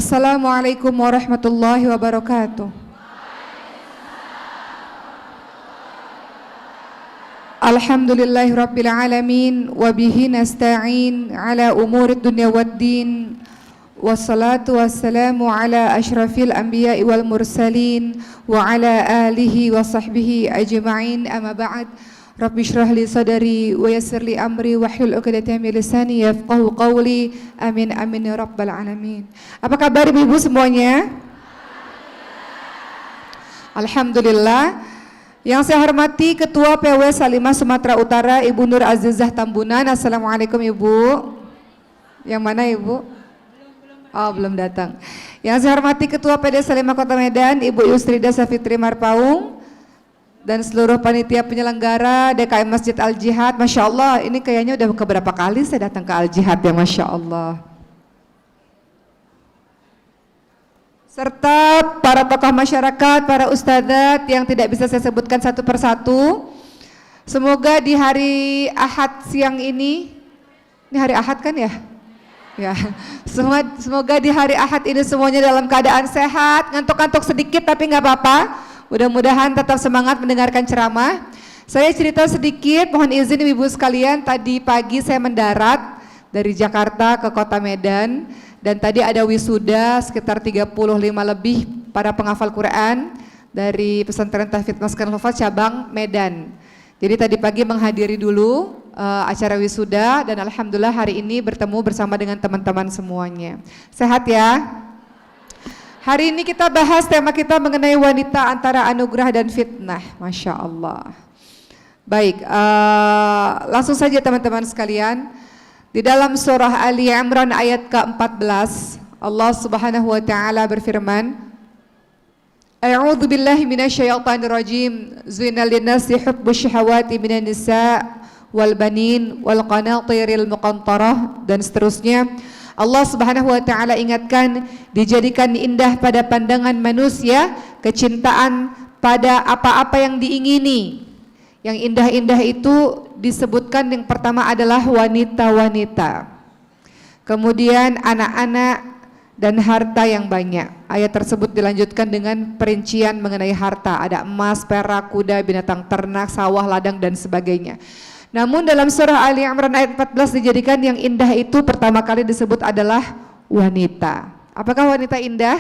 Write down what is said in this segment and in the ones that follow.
Assalamualaikum warahmatullahi wabarakatuh. Alhamdulillahi rabbil alamin wa bihi nasta'in ala umurid dunya waddin. Wassalatu wassalamu ala asyrafil anbiya'i wal mursalin wa ala alihi wa sahbihi ajma'in, amma ba'd. Rabbi shrah li sadari wa yassir li amri wahlul 'uqdatam min lisani yafqahu qawli. Amin amin ya rabbal alamin. Apa kabar Ibu semuanya? Alhamdulillah. Yang saya hormati Ketua PW Salimah Sumatera Utara Ibu Nur Azizah Tambunan. Assalamualaikum Ibu. Yang mana Ibu? Oh, belum datang. Yang saya hormati Ketua PD Salimah Kota Medan Ibu Yusrida Safitri Marpaung dan seluruh panitia penyelenggara DKM Masjid Al Jihad. Masya Allah, ini kayaknya udah keberapa kali saya datang ke Al Jihad ya, Masya Allah. Serta para tokoh masyarakat, para ustadzat yang tidak bisa saya sebutkan satu persatu. Semoga di hari Ahad siang ini hari Ahad kan ya? Ya, semoga di hari Ahad ini semuanya dalam keadaan sehat, ngantuk-ngantuk sedikit tapi nggak apa-apa. Mudah-mudahan tetap semangat mendengarkan ceramah. Saya cerita sedikit, mohon izin Ibu sekalian, tadi pagi saya mendarat dari Jakarta ke Kota Medan dan tadi ada wisuda sekitar 35 lebih para penghafal Quran dari Pesantren Tahfidz Maskan Lufat cabang Medan. Jadi tadi pagi menghadiri dulu acara wisuda dan alhamdulillah hari ini bertemu bersama dengan teman-teman semuanya. Sehat ya? Hari ini kita bahas tema kita mengenai wanita antara anugerah dan fitnah. Masya Allah. Baik, langsung saja teman-teman sekalian. Di dalam surah Ali Imran ayat ke-14, Allah Subhanahu wa taala berfirman, A'udzu billahi minasyaitonir rajim. Zuina lin-nasi hubbus syahawati minan nisa' wal banin wal qanatiril muqantarah dan seterusnya. Allah Subhanahu wa taala ingatkan, dijadikan indah pada pandangan manusia kecintaan pada apa-apa yang diingini. Yang indah-indah itu disebutkan yang pertama adalah wanita-wanita. Kemudian anak-anak dan harta yang banyak. Ayat tersebut dilanjutkan dengan perincian mengenai harta. Ada emas, perak, kuda, binatang ternak, sawah, ladang dan sebagainya. Namun dalam surah Ali Imran ayat 14 dijadikan yang indah itu pertama kali disebut adalah wanita. Apakah wanita indah?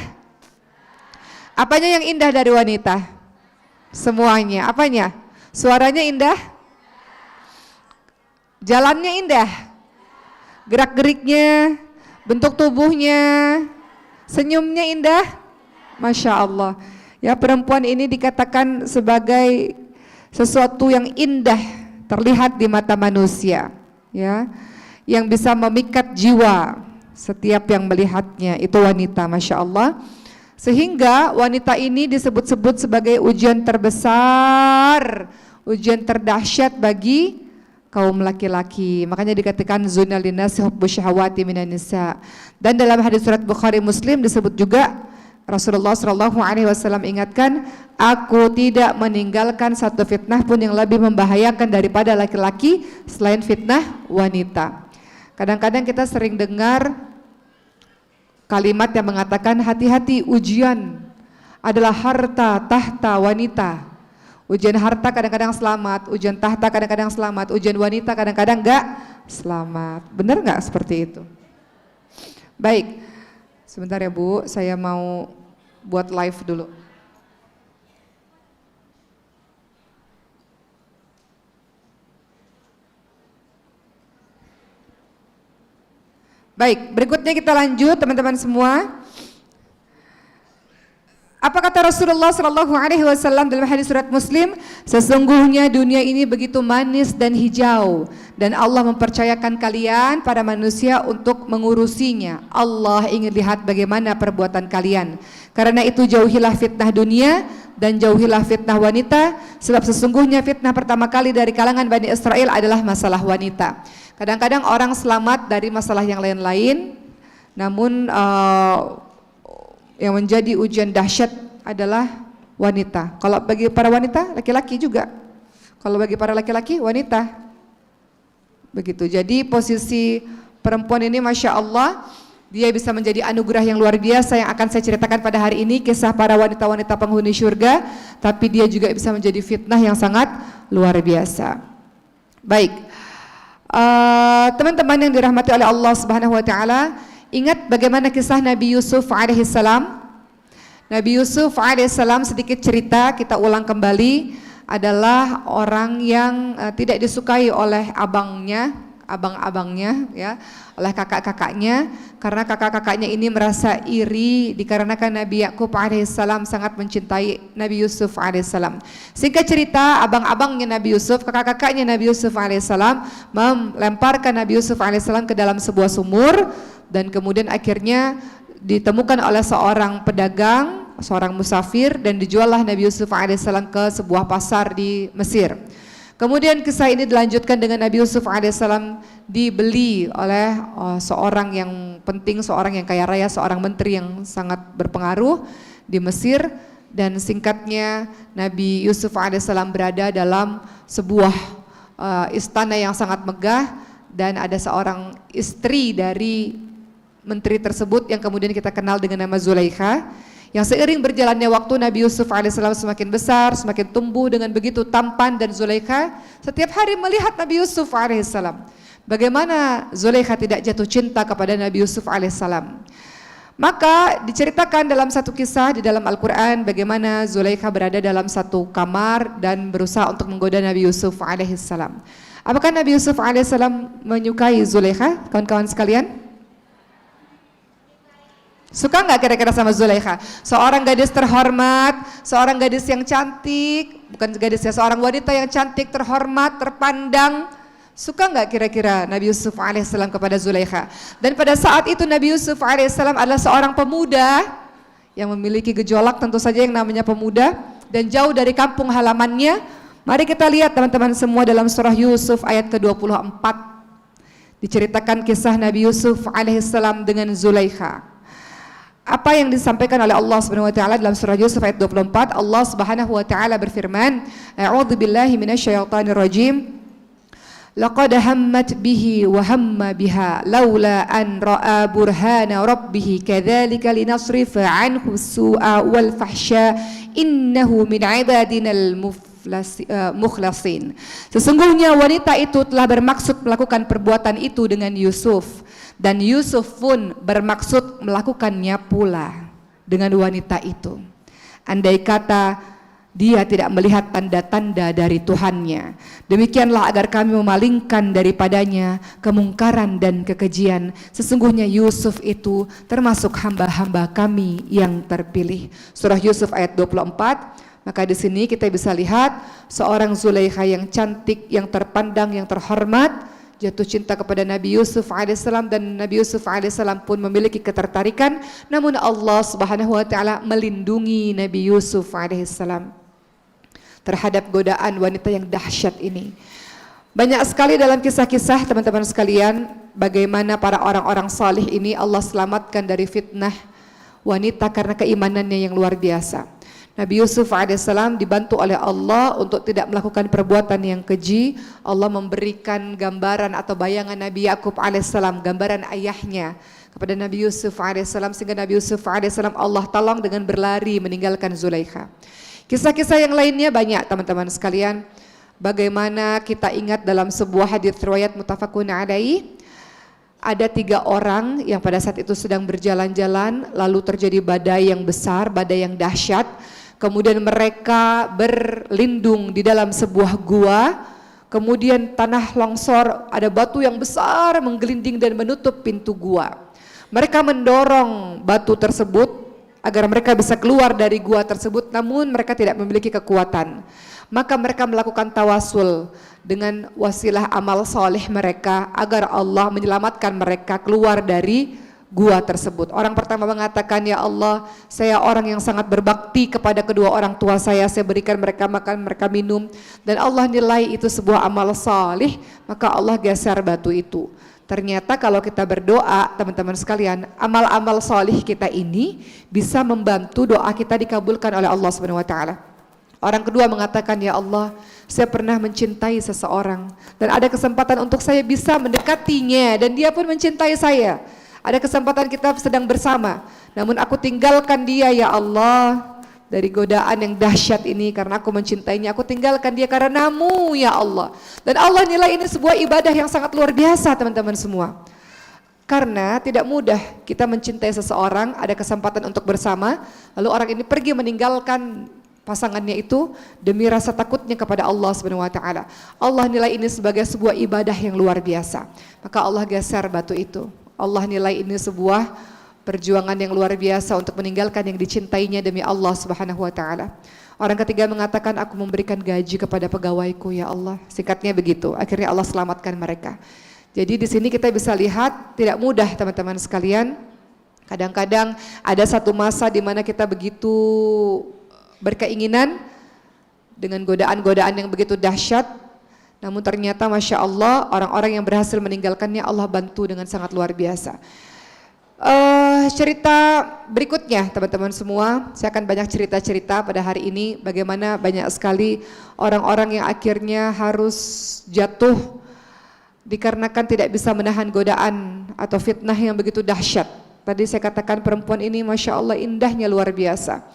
Apanya yang indah dari wanita? Semuanya. Apanya? Suaranya indah? Jalannya indah? Gerak-geriknya? Bentuk tubuhnya? Senyumnya indah? Masya Allah. Ya, perempuan ini dikatakan sebagai sesuatu yang indah terlihat di mata manusia, ya, yang bisa memikat jiwa setiap yang melihatnya itu wanita, Masya Allah. Sehingga wanita ini disebut-sebut sebagai ujian terbesar, ujian terdahsyat bagi kaum laki-laki. Makanya dikatakan zunal linnasi hubbus syahawati minan nisa. Dan dalam hadis surat Bukhari Muslim disebut juga Rasulullah SAW ingatkan, aku tidak meninggalkan satu fitnah pun yang lebih membahayakan daripada laki-laki selain fitnah wanita. Kadang-kadang kita sering dengar kalimat yang mengatakan hati-hati, ujian adalah harta tahta wanita. Ujian harta kadang-kadang selamat, ujian tahta kadang-kadang selamat, ujian wanita kadang-kadang enggak selamat. Benar enggak seperti itu? Baik, sebentar ya Bu, saya mau buat live dulu. Baik, berikutnya kita lanjut teman-teman semua. Apa kata Rasulullah SAW dalam hadis surat Muslim? Sesungguhnya dunia ini begitu manis dan hijau dan Allah mempercayakan kalian para manusia untuk mengurusinya. Allah ingin lihat bagaimana perbuatan kalian. Karena itu jauhilah fitnah dunia dan jauhilah fitnah wanita, sebab sesungguhnya fitnah pertama kali dari kalangan Bani Israel adalah masalah wanita. Kadang-kadang orang selamat dari masalah yang lain-lain, namun yang menjadi ujian dahsyat adalah wanita. Kalau bagi para wanita, laki-laki juga. Kalau bagi para laki-laki, wanita. Begitu. Jadi posisi perempuan ini Masya Allah Dia bisa menjadi anugerah yang luar biasa yang akan saya ceritakan pada hari ini, kisah para wanita-wanita penghuni surga, tapi dia juga bisa menjadi fitnah yang sangat luar biasa. Baik, teman-teman yang dirahmati oleh Allah Subhanahu wa taala, ingat bagaimana kisah Nabi Yusuf alaihissalam? Nabi Yusuf alaihissalam, sedikit cerita kita ulang kembali, adalah orang yang tidak disukai oleh abang-abangnya ya, oleh kakak-kakaknya, karena kakak-kakaknya ini merasa iri dikarenakan Nabi Yakub alaihissalam sangat mencintai Nabi Yusuf alaihissalam. Singkat cerita, abang-abangnya Nabi Yusuf, kakak-kakaknya Nabi Yusuf alaihissalam melemparkan Nabi Yusuf alaihissalam ke dalam sebuah sumur, dan kemudian akhirnya ditemukan oleh seorang pedagang, seorang musafir, dan dijuallah Nabi Yusuf alaihissalam ke sebuah pasar di Mesir. Kemudian kisah ini dilanjutkan dengan Nabi Yusuf alaihissalam dibeli oleh seorang yang penting, seorang yang kaya raya, seorang menteri yang sangat berpengaruh di Mesir. Dan singkatnya, Nabi Yusuf alaihissalam berada dalam sebuah istana yang sangat megah, dan ada seorang istri dari menteri tersebut yang kemudian kita kenal dengan nama Zulaikha. Yang seiring berjalannya waktu, Nabi Yusuf alaihissalam semakin besar, semakin tumbuh dengan begitu tampan, dan Zulaikha setiap hari melihat Nabi Yusuf alaihissalam. Bagaimana Zulaikha tidak jatuh cinta kepada Nabi Yusuf alaihissalam? Maka diceritakan dalam satu kisah di dalam Al-Quran bagaimana Zulaikha berada dalam satu kamar dan berusaha untuk menggoda Nabi Yusuf alaihissalam. Apakah Nabi Yusuf alaihissalam menyukai Zulaikha, kawan-kawan sekalian? Suka nggak kira-kira sama Zulaikha? Seorang gadis terhormat, seorang gadis yang cantik, bukan gadis ya, seorang wanita yang cantik, terhormat, terpandang. Suka nggak kira-kira Nabi Yusuf alaihissalam kepada Zulaikha? Dan pada saat itu Nabi Yusuf alaihissalam adalah seorang pemuda yang memiliki gejolak, tentu saja yang namanya pemuda, dan jauh dari kampung halamannya. Mari kita lihat teman-teman semua dalam surah Yusuf ayat ke-24. Diceritakan kisah Nabi Yusuf alaihissalam dengan Zulaikha. Apa yang disampaikan oleh Allah Subhanahu wa taala dalam surah Yusuf ayat 24, Allah Subhanahu wa taala berfirman, A'udzu billahi minasyaitonir rajim. Laqad hammat bihi wa hamma biha laula an ra'a burhana rabbih kadzalika linasrifa anhu as-su'a wal fahsya innahu min ibadinal mukhlasin. Sesungguhnya wanita itu telah bermaksud melakukan perbuatan itu dengan Yusuf, dan Yusuf pun bermaksud melakukannya pula dengan wanita itu. Andai kata dia tidak melihat tanda-tanda dari Tuhannya, demikianlah agar kami memalingkan daripadanya kemungkaran dan kekejian. Sesungguhnya Yusuf itu termasuk hamba-hamba kami yang terpilih. Surah Yusuf ayat 24. Maka di sini kita bisa lihat seorang Zulaikha yang cantik, yang terpandang, yang terhormat, jatuh cinta kepada Nabi Yusuf alaihissalam, dan Nabi Yusuf alaihissalam pun memiliki ketertarikan. Namun Allah Subhanahu wa taala melindungi Nabi Yusuf alaihissalam terhadap godaan wanita yang dahsyat ini. Banyak sekali dalam kisah-kisah teman-teman sekalian bagaimana para orang-orang salih ini Allah selamatkan dari fitnah wanita karena keimanannya yang luar biasa. Nabi Yusuf alaihissalam dibantu oleh Allah untuk tidak melakukan perbuatan yang keji. Allah memberikan gambaran atau bayangan Nabi Yakub alaihissalam, gambaran ayahnya kepada Nabi Yusuf alaihissalam, sehingga Nabi Yusuf alaihissalam Allah tolong dengan berlari meninggalkan Zulaikha. Kisah-kisah yang lainnya banyak teman-teman sekalian. Bagaimana kita ingat dalam sebuah hadits riwayat muttafaqun alaih, ada 3 orang yang pada saat itu sedang berjalan-jalan, lalu terjadi badai yang besar, badai yang dahsyat. Kemudian mereka berlindung di dalam sebuah gua. Kemudian tanah longsor, ada batu yang besar menggelinding dan menutup pintu gua. Mereka mendorong batu tersebut agar mereka bisa keluar dari gua tersebut, namun mereka tidak memiliki kekuatan. Maka mereka melakukan tawasul dengan wasilah amal soleh mereka agar Allah menyelamatkan mereka keluar dari gua tersebut. Orang pertama mengatakan, ya Allah, saya orang yang sangat berbakti kepada kedua orang tua saya berikan mereka makan, mereka minum, dan Allah nilai itu sebuah amal salih, maka Allah geser batu itu. Ternyata kalau kita berdoa, teman-teman sekalian, amal-amal salih kita ini bisa membantu doa kita dikabulkan oleh Allah Subhanahu wa taala. Orang kedua mengatakan, ya Allah, saya pernah mencintai seseorang dan ada kesempatan untuk saya bisa mendekatinya dan dia pun mencintai saya. Ada kesempatan kita sedang bersama, namun aku tinggalkan dia ya Allah dari godaan yang dahsyat ini karena aku mencintainya. Aku tinggalkan dia karenamu ya Allah. Dan Allah nilai ini sebuah ibadah yang sangat luar biasa teman-teman semua. Karena tidak mudah kita mencintai seseorang, ada kesempatan untuk bersama, lalu orang ini pergi meninggalkan pasangannya itu demi rasa takutnya kepada Allah Subhanahu wa taala. Allah nilai ini sebagai sebuah ibadah yang luar biasa. Maka Allah geser batu itu. Allah nilai ini sebuah perjuangan yang luar biasa untuk meninggalkan yang dicintainya demi Allah Subhanahu wa taala. Orang ketiga mengatakan, aku memberikan gaji kepada pegawaiku ya Allah. Singkatnya begitu. Akhirnya Allah selamatkan mereka. Jadi di sini kita bisa lihat tidak mudah teman-teman sekalian. Kadang-kadang ada satu masa di mana kita begitu berkeinginan dengan godaan-godaan yang begitu dahsyat, namun ternyata Masya Allah orang-orang yang berhasil meninggalkannya Allah bantu dengan sangat luar biasa. Cerita berikutnya teman-teman semua, saya akan banyak cerita-cerita pada hari ini bagaimana banyak sekali orang-orang yang akhirnya harus jatuh dikarenakan tidak bisa menahan godaan atau fitnah yang begitu dahsyat. Tadi saya katakan perempuan ini Masya Allah indahnya luar biasa.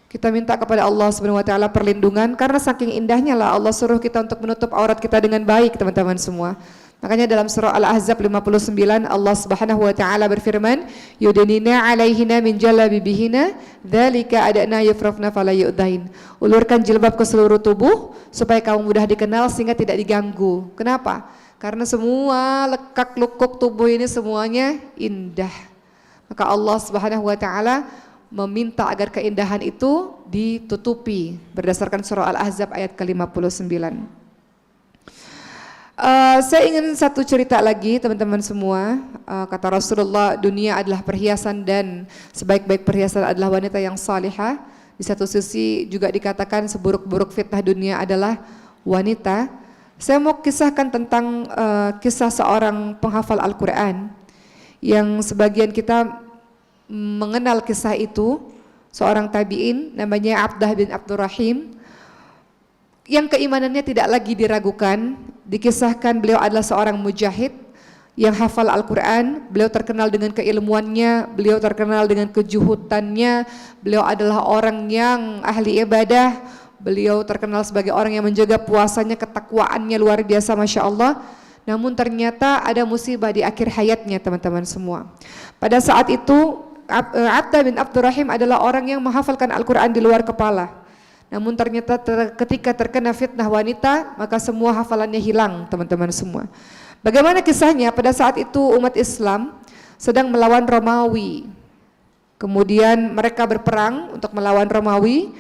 Kita minta kepada Allah Subhanahu wa taala perlindungan karena saking indahnya lah Allah suruh kita untuk menutup aurat kita dengan baik teman-teman semua. Makanya dalam surah Al-Ahzab 59 Allah Subhanahu wa taala berfirman, "Yudnina 'alaihina min jalabibihinna, dzalika adana yufrafna fala yu'dain." Ulurkan jilbab ke seluruh tubuh supaya kamu mudah dikenal sehingga tidak diganggu. Kenapa? Karena semua lekak-lukuk tubuh ini semuanya indah. Maka Allah Subhanahu wa taala meminta agar keindahan itu ditutupi berdasarkan surah Al-Ahzab ayat ke-59. Saya ingin satu cerita lagi teman-teman semua. Kata Rasulullah, dunia adalah perhiasan dan sebaik-baik perhiasan adalah wanita yang salihah. Di satu sisi juga dikatakan seburuk-buruk fitnah dunia adalah wanita. Saya mau kisahkan tentang kisah seorang penghafal Al-Quran yang sebagian kita mengenal kisah itu, seorang tabi'in namanya Abdah bin Abdurrahim yang keimanannya tidak lagi diragukan. Dikisahkan beliau adalah seorang mujahid yang hafal Al-Quran. Beliau terkenal dengan keilmuannya, beliau terkenal dengan kejuhutannya, beliau adalah orang yang ahli ibadah, beliau terkenal sebagai orang yang menjaga puasanya, ketakwaannya luar biasa Masya Allah. Namun ternyata ada musibah di akhir hayatnya teman-teman semua. Pada saat itu Abdah bin Abdurrahim adalah orang yang menghafalkan Al-Quran di luar kepala. Namun ternyata ketika terkena fitnah wanita, maka semua hafalannya hilang teman-teman semua. Bagaimana kisahnya? Pada saat itu umat Islam sedang melawan Romawi. Kemudian mereka berperang untuk melawan Romawi.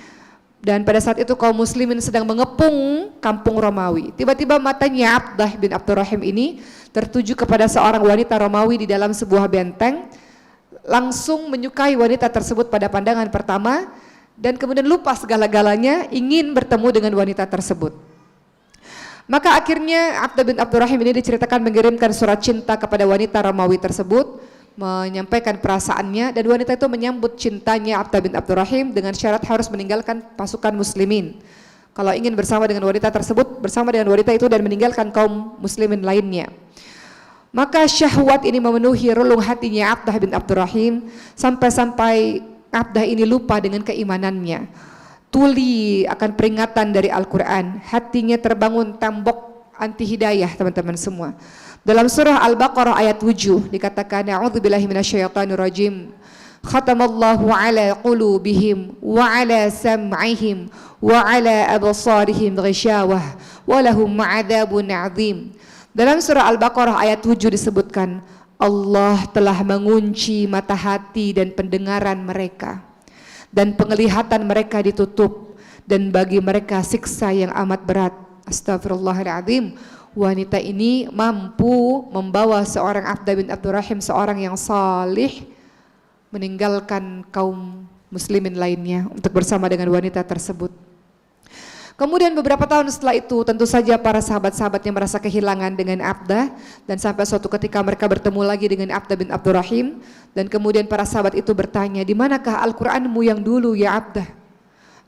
Dan pada saat itu kaum muslimin sedang mengepung kampung Romawi. Tiba-tiba matanya Abdah bin Abdurrahim ini tertuju kepada seorang wanita Romawi di dalam sebuah benteng. Langsung menyukai wanita tersebut pada pandangan pertama. Dan kemudian lupa segala-galanya ingin bertemu dengan wanita tersebut. Maka akhirnya Abdah bin Abdurrahim ini diceritakan mengirimkan surat cinta kepada wanita Romawi tersebut, menyampaikan perasaannya, dan wanita itu menyambut cintanya Abdah bin Abdurrahim dengan syarat harus meninggalkan pasukan muslimin. Kalau ingin bersama dengan wanita tersebut, bersama dengan wanita itu dan meninggalkan kaum muslimin lainnya. Maka syahwat ini memenuhi relung hatinya Abdah bin Abdurrahim sampai-sampai Abdah ini lupa dengan keimanannya. Tuli akan peringatan dari Al-Quran, hatinya terbangun tembok anti hidayah teman-teman semua. Dalam surah Al-Baqarah ayat 7 dikatakan, A'udzubillahi minasyaitonirrajim. Khatamallahu ala qulubihim wa ala sam'ihim wa ala absarihim ghishawah wa lahum ma'adzabun 'adzim. Dalam surah Al-Baqarah ayat 7 disebutkan, Allah telah mengunci mata hati dan pendengaran mereka, dan penglihatan mereka ditutup, dan bagi mereka siksa yang amat berat. Astagfirullahaladzim. Wanita ini mampu membawa seorang Abdah bin Abdurrahim, seorang yang salih, meninggalkan kaum muslimin lainnya untuk bersama dengan wanita tersebut. Kemudian beberapa tahun setelah itu tentu saja para sahabat-sahabatnya merasa kehilangan dengan Abdah, dan sampai suatu ketika mereka bertemu lagi dengan Abdah bin Abdurrahim, dan kemudian para sahabat itu bertanya, di manakah Al-Quranmu yang dulu ya Abdah?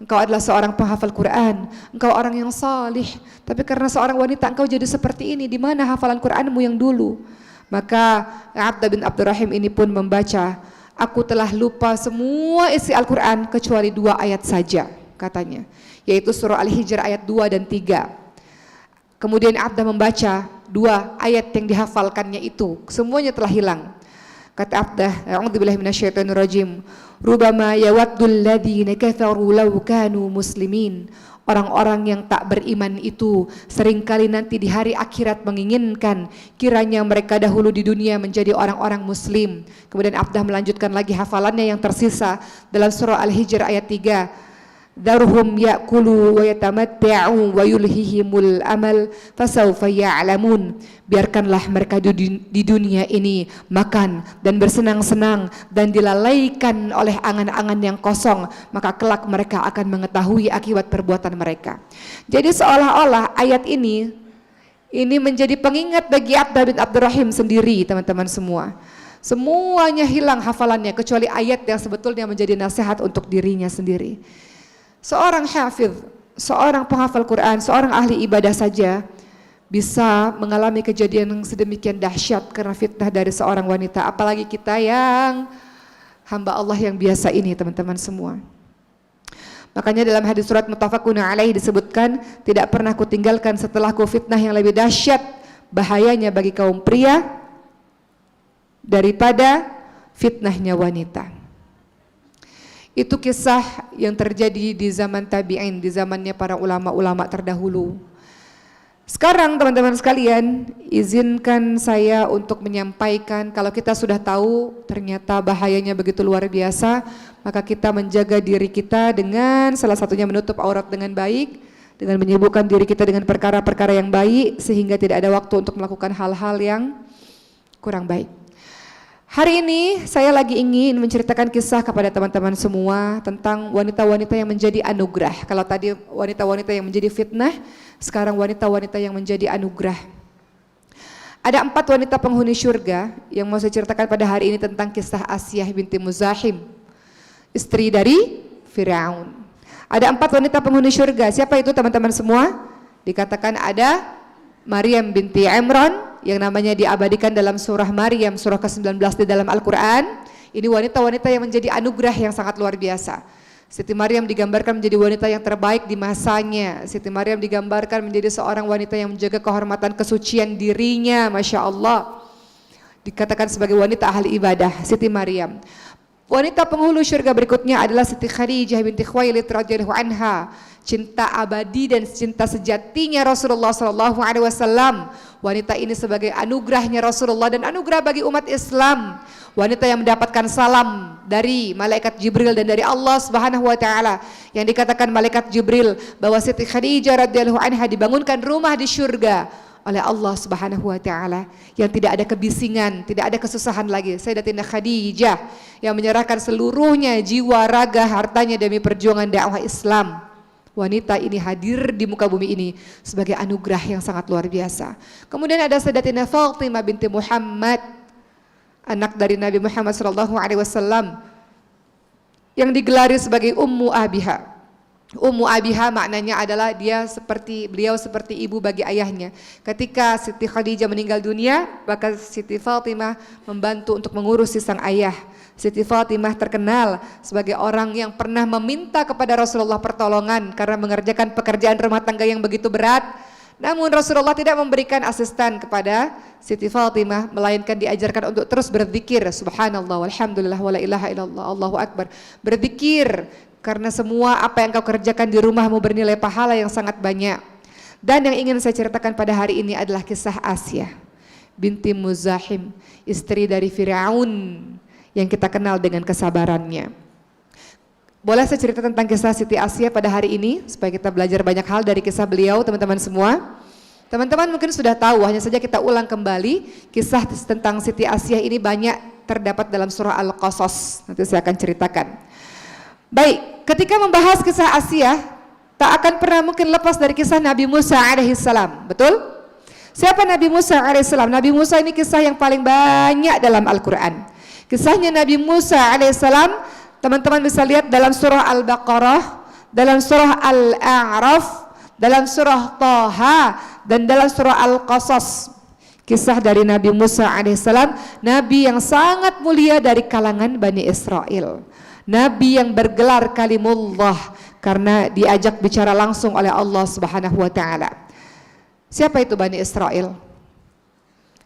Engkau adalah seorang penghafal Quran, engkau orang yang salih, tapi karena seorang wanita engkau jadi seperti ini. Di mana hafalan Quranmu yang dulu? Maka Abdah bin Abdurrahim ini pun membaca, aku telah lupa semua isi Al-Quran kecuali 2 ayat saja, katanya, yaitu surah Al-Hijr ayat 2 dan 3. Kemudian Abdah membaca 2 ayat yang dihafalkannya itu, semuanya telah hilang. Kata Abdah, a'udzubillahi minasyaitonirrajim, rubama yawaddul ladzina kafaru law kanu muslimin. Orang-orang yang tak beriman itu seringkali nanti di hari akhirat menginginkan kiranya mereka dahulu di dunia menjadi orang-orang muslim. Kemudian Abdah melanjutkan lagi hafalannya yang tersisa dalam surah Al-Hijr ayat 3. Darhum ya'kulu wa yatamatta'u wa yulhihimul amal fasawfa ya'lamun. Biarkanlah mereka di dunia ini makan dan bersenang-senang dan dilalaikan oleh angan-angan yang kosong, maka kelak mereka akan mengetahui akibat perbuatan mereka. Jadi seolah-olah ayat ini menjadi pengingat bagi Abdah bin Abdurrahim sendiri, teman-teman semua. Semuanya hilang hafalannya kecuali ayat yang sebetulnya menjadi nasihat untuk dirinya sendiri. Seorang hafidh, seorang penghafal Quran, seorang ahli ibadah saja bisa mengalami kejadian yang sedemikian dahsyat karena fitnah dari seorang wanita, apalagi kita yang hamba Allah yang biasa ini, teman-teman semua. Makanya dalam hadis surat muttafaqun alaih disebutkan, tidak pernah kutinggalkan setelahku fitnah yang lebih dahsyat bahayanya bagi kaum pria daripada fitnahnya wanita. Itu kisah yang terjadi di zaman tabi'in, di zamannya para ulama-ulama terdahulu. Sekarang teman-teman sekalian, izinkan saya untuk menyampaikan, kalau kita sudah tahu ternyata bahayanya begitu luar biasa, maka kita menjaga diri kita dengan salah satunya menutup aurat dengan baik, dengan menyibukkan diri kita dengan perkara-perkara yang baik, sehingga tidak ada waktu untuk melakukan hal-hal yang kurang baik. Hari ini saya lagi ingin menceritakan kisah kepada teman-teman semua tentang wanita-wanita yang menjadi anugerah. Kalau tadi wanita-wanita yang menjadi fitnah, sekarang wanita-wanita yang menjadi anugerah. Ada 4 wanita penghuni surga yang mau saya ceritakan pada hari ini tentang kisah Asyah binti Muzahim, istri dari Firaun. Ada 4 wanita penghuni surga. Siapa itu teman-teman semua? Dikatakan ada Maryam binti Imran, yang namanya diabadikan dalam surah Maryam, surah ke-19 di dalam Al-Quran. Ini wanita-wanita yang menjadi anugerah yang sangat luar biasa. Siti Maryam digambarkan menjadi wanita yang terbaik di masanya. Siti Maryam digambarkan menjadi seorang wanita yang menjaga kehormatan kesucian dirinya, Masya Allah. Dikatakan sebagai wanita ahli ibadah, Siti Maryam. Wanita penghulu syurga berikutnya adalah Siti Khadijah binti Khuwailid radhiyallahu anha, cinta abadi dan cinta sejatinya Rasulullah SAW. Wanita ini sebagai anugerahnya Rasulullah dan anugerah bagi umat Islam. Wanita yang mendapatkan salam dari malaikat Jibril dan dari Allah Subhanahu wa taala, yang dikatakan malaikat Jibril bahwa Siti Khadijah radhiyallahu anha dibangunkan rumah di syurga oleh Allah Subhanahu wa taala, yang tidak ada kebisingan, tidak ada kesusahan lagi. Sayyidatina Khadijah yang menyerahkan seluruhnya jiwa, raga, hartanya demi perjuangan dakwah Islam. Wanita ini hadir di muka bumi ini sebagai anugerah yang sangat luar biasa. Kemudian ada Sayyidatina Fatimah binti Muhammad, anak dari Nabi Muhammad SAW, yang digelari sebagai Ummu Abiha. Ummu Abiha maknanya adalah beliau seperti ibu bagi ayahnya. Ketika Siti Khadijah meninggal dunia, maka Siti Fatimah membantu untuk mengurus sang ayah. Siti Fatimah terkenal sebagai orang yang pernah meminta kepada Rasulullah pertolongan karena mengerjakan pekerjaan rumah tangga yang begitu berat. Namun Rasulullah tidak memberikan asisten kepada Siti Fatimah, melainkan diajarkan untuk terus berzikir, subhanallah, walhamdulillah, wala ilaha illallah, Allahu akbar. Berzikir karena semua apa yang kau kerjakan di rumahmu bernilai pahala yang sangat banyak. Dan yang ingin saya ceritakan pada hari ini adalah kisah Asyah binti Muzahim, istri dari Firaun, yang kita kenal dengan kesabarannya. Boleh saya cerita tentang kisah Siti Asyah pada hari ini supaya kita belajar banyak hal dari kisah beliau, teman-teman semua. Teman-teman mungkin sudah tahu, hanya saja kita ulang kembali. Kisah tentang Siti Asyah ini banyak terdapat dalam surah Al-Qasas. Nanti saya akan ceritakan. Baik, ketika membahas kisah Asyah, tak akan pernah mungkin lepas dari kisah Nabi Musa alaihissalam. Betul? Siapa Nabi Musa alaihissalam? Nabi Musa ini kisah yang paling banyak dalam Al-Quran. Kisahnya Nabi Musa alaihissalam, teman-teman bisa lihat dalam surah Al-Baqarah, dalam surah Al-A'raf, dalam surah Taha, dan dalam surah Al-Qasas. kisah dari Nabi Musa alaihissalam, Nabi yang sangat mulia dari kalangan Bani Israel, Nabi yang bergelar kalimullah karena diajak bicara langsung oleh Allah Subhanahu wa taala. Siapa itu Bani Israel?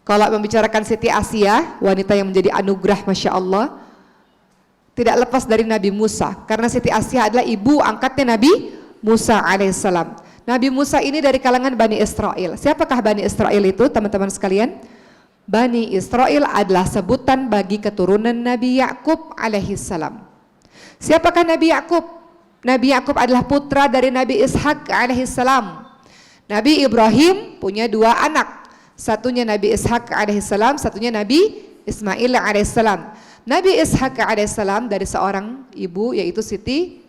Kalau membicarakan Siti Asia, wanita yang menjadi anugerah Masya Allah, tidak lepas dari Nabi Musa, karena Siti Asia adalah ibu angkatnya Nabi Musa alaihissalam. Nabi Musa ini dari kalangan Bani Israel. Siapakah Bani Israel itu, teman-teman sekalian? Bani Israel adalah sebutan bagi keturunan Nabi Yakub alaihissalam. Siapakah Nabi Yakub? Nabi Yakub adalah putra dari Nabi Ishak alaihissalam. Nabi Ibrahim punya dua anak, satunya Nabi Ishak alaihissalam, satunya Nabi Ismail alaihissalam. Nabi Ishak alaihissalam dari seorang ibu yaitu Siti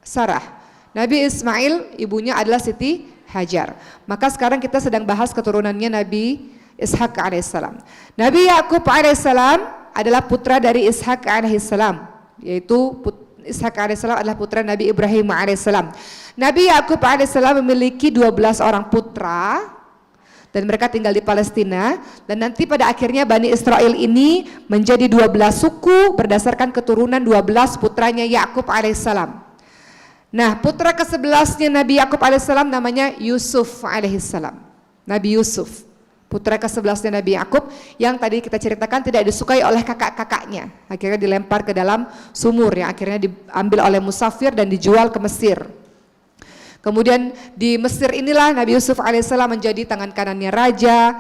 Sarah. Nabi Ismail ibunya adalah Siti Hajar. Maka sekarang kita sedang bahas keturunannya Nabi Ishak alaihissalam. Nabi Yakub alaihissalam adalah putra dari Ishak alaihissalam, yaitu Ishak alaihissalam adalah putra Nabi Ibrahim alaihissalam. Nabi Yakub alaihissalam memiliki 12 orang putra dan mereka tinggal di Palestina, dan nanti pada akhirnya Bani Israel ini menjadi 12 suku berdasarkan keturunan 12 putranya Yakub alaihissalam. Nah, putra ke-11-nya Nabi Yakub alaihissalam namanya Yusuf alaihissalam. Nabi Yusuf, putra ke-11-nya Nabi Yakub yang tadi kita ceritakan tidak disukai oleh kakak-kakaknya. Akhirnya dilempar ke dalam sumur yang akhirnya diambil oleh musafir dan dijual ke Mesir. Kemudian di Mesir inilah Nabi Yusuf alaihissalam menjadi tangan kanannya raja.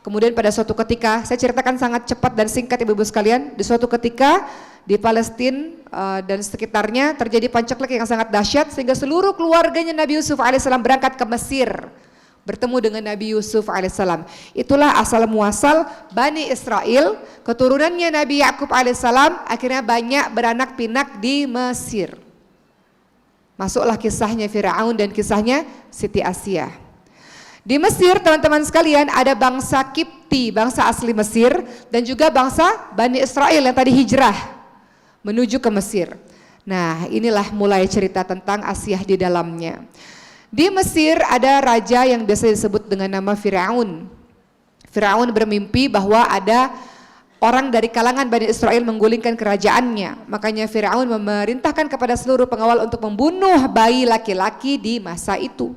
Kemudian pada suatu ketika, saya ceritakan sangat cepat dan singkat ibu-ibu sekalian, di suatu ketika di Palestina dan sekitarnya terjadi pancaklik yang sangat dahsyat sehingga seluruh keluarganya Nabi Yusuf alaihissalam berangkat ke Mesir bertemu dengan Nabi Yusuf alaihissalam. Itulah asal muasal Bani Israel, keturunannya Nabi Yakub alaihissalam akhirnya banyak beranak pinak di Mesir. Masuklah kisahnya Firaun dan kisahnya Siti Asia. Di Mesir teman-teman sekalian ada bangsa Kipti, bangsa asli Mesir, dan juga bangsa Bani Israel yang tadi hijrah menuju ke Mesir. Nah, inilah mulai cerita tentang Asia di dalamnya. Di Mesir ada raja yang biasa disebut dengan nama Firaun. Firaun bermimpi bahwa ada orang dari kalangan Bani Israel menggulingkan kerajaannya. Makanya Firaun memerintahkan kepada seluruh pengawal untuk membunuh bayi laki-laki di masa itu.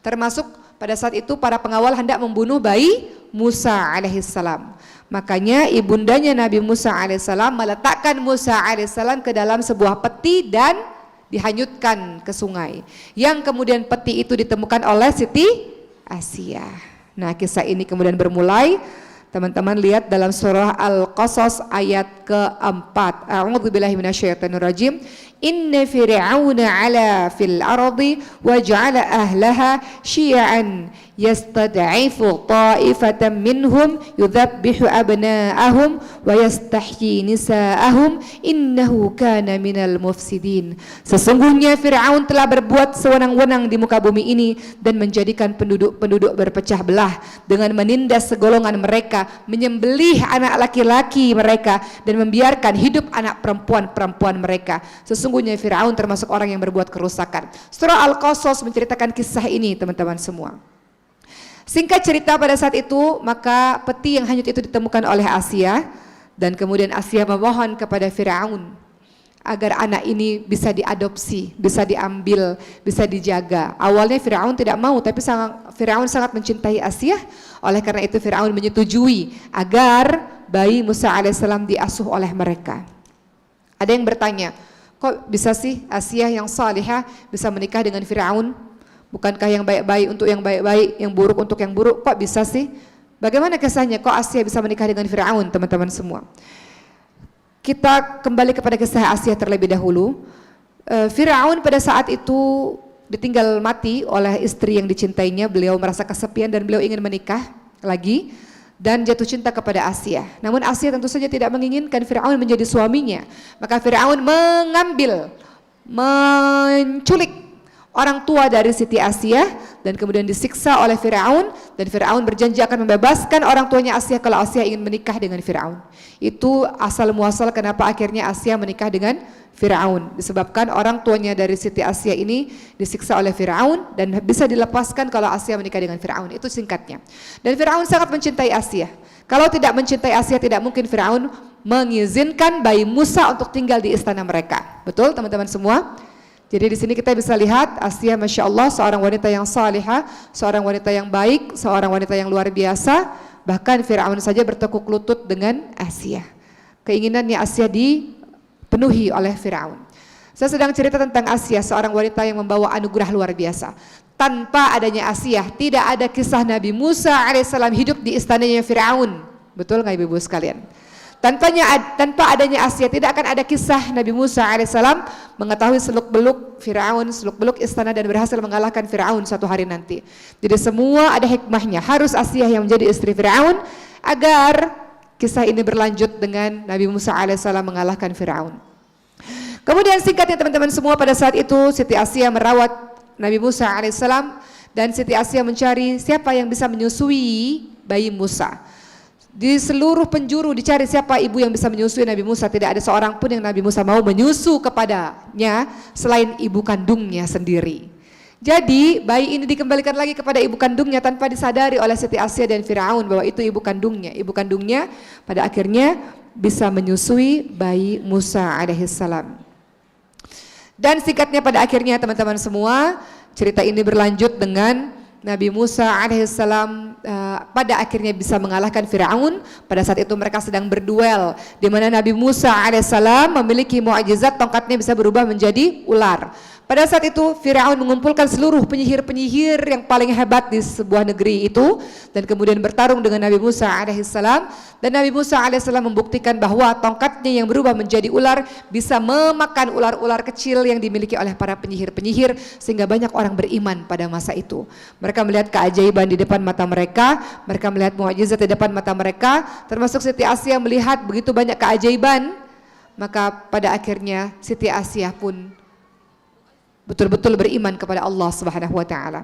Termasuk pada saat itu para pengawal hendak membunuh bayi Musa alaihissalam. Makanya ibundanya Nabi Musa alaihissalam meletakkan Musa alaihissalam ke dalam sebuah peti dan dihanyutkan ke sungai. Yang kemudian peti itu ditemukan oleh Siti Asia. Nah, kisah ini kemudian bermulai. Teman-teman lihat dalam surah Al-Qasas ayat keempat. A'udzubillahi minasyaitonirrajim. Inna fir'auna 'ala fil ardi wa ja'ala ahlaha syi'an yastad'ifu ta'ifatan minhum yudhabbihu abna'ahum wa yastahyi nisa'ahum innahu kana minal mufsidin. Sesungguhnya Fir'aun telah berbuat sewenang-wenang di muka bumi ini dan menjadikan penduduk-penduduk berpecah belah dengan menindas segolongan mereka, menyembelih anak laki-laki mereka dan membiarkan hidup anak perempuan-perempuan mereka. Sesungguhnya Fir'aun termasuk orang yang berbuat kerusakan. Surah Al-Qasas menceritakan kisah ini teman-teman semua. Singkat cerita pada saat itu maka peti yang hanyut itu ditemukan oleh Asia dan kemudian Asia memohon kepada Fir'aun agar anak ini bisa diadopsi, bisa diambil, bisa dijaga. Awalnya Fir'aun tidak mau, tapi Fir'aun sangat mencintai Asia. Oleh karena itu Fir'aun menyetujui agar bayi Musa alaihissalam diasuh oleh mereka. Ada yang bertanya, kok bisa sih Asia yang salihah bisa menikah dengan Fir'aun? Bukankah yang baik-baik untuk yang baik-baik, yang buruk untuk yang buruk? Kok bisa sih? Bagaimana kisahnya? Kok Asia bisa menikah dengan Fir'aun, teman-teman semua? Kita kembali kepada kisah Asia terlebih dahulu. Fir'aun pada saat itu ditinggal mati oleh istri yang dicintainya. Beliau merasa kesepian dan beliau ingin menikah lagi dan jatuh cinta kepada Asia. Namun Asia tentu saja tidak menginginkan Fir'aun menjadi suaminya. Maka Fir'aun menculik orang tua dari Siti Asia dan kemudian disiksa oleh Fir'aun dan Fir'aun berjanji akan membebaskan orang tuanya Asiyah kalau Asiyah ingin menikah dengan Fir'aun. Itu asal muasal kenapa akhirnya Asiyah menikah dengan Fir'aun, disebabkan orang tuanya dari Siti Asiyah ini disiksa oleh Fir'aun dan bisa dilepaskan kalau Asiyah menikah dengan Fir'aun. Itu singkatnya. Dan Fir'aun sangat mencintai Asiyah. Kalau tidak mencintai Asiyah, tidak mungkin Fir'aun mengizinkan bayi Musa untuk tinggal di istana mereka. Betul teman-teman semua? Jadi di sini kita bisa lihat Asiyah, Masya Allah, seorang wanita yang salihah, seorang wanita yang baik, seorang wanita yang luar biasa. Bahkan Fir'aun saja bertekuk lutut dengan Asiyah. Keinginannya Asiyah dipenuhi oleh Fir'aun. Saya sedang cerita tentang Asiyah, seorang wanita yang membawa anugerah luar biasa. Tanpa adanya Asiyah, tidak ada kisah Nabi Musa alaihissalam hidup di istananya Fir'aun. Betul nggak ibu-ibu sekalian? Tanpa adanya Asiyah, tidak akan ada kisah Nabi Musa alaihissalam mengetahui seluk-beluk Fir'aun, seluk-beluk istana dan berhasil mengalahkan Fir'aun suatu hari nanti. Jadi semua ada hikmahnya. Harus Asiyah yang menjadi istri Fir'aun agar kisah ini berlanjut dengan Nabi Musa alaihissalam mengalahkan Fir'aun. Kemudian singkatnya teman-teman semua, pada saat itu Siti Asiyah merawat Nabi Musa alaihissalam dan Siti Asiyah mencari siapa yang bisa menyusui bayi Musa. Di seluruh penjuru dicari siapa ibu yang bisa menyusui Nabi Musa. Tidak ada seorang pun yang Nabi Musa mau menyusu kepadanya selain ibu kandungnya sendiri. Jadi bayi ini dikembalikan lagi kepada ibu kandungnya tanpa disadari oleh Siti Asiyah dan Fir'aun bahwa itu ibu kandungnya. Ibu kandungnya pada akhirnya bisa menyusui bayi Musa alaihissalam. Dan singkatnya pada akhirnya teman-teman semua, cerita ini berlanjut dengan Nabi Musa alaihissalam pada akhirnya bisa mengalahkan Fir'aun. Pada saat itu mereka sedang berduel, di mana Nabi Musa alaihissalam memiliki mukjizat, tongkatnya bisa berubah menjadi ular. Pada saat itu Fir'aun mengumpulkan seluruh penyihir-penyihir yang paling hebat di sebuah negeri itu dan kemudian bertarung dengan Nabi Musa alaihissalam. Dan Nabi Musa alaihissalam membuktikan bahwa tongkatnya yang berubah menjadi ular bisa memakan ular-ular kecil yang dimiliki oleh para penyihir-penyihir, sehingga banyak orang beriman pada masa itu. Mereka melihat keajaiban di depan mata mereka, mereka melihat mukjizat di depan mata mereka, termasuk Siti Asiyah melihat begitu banyak keajaiban. Maka pada akhirnya Siti Asiyah pun betul-betul beriman kepada Allah Subhanahu wa taala.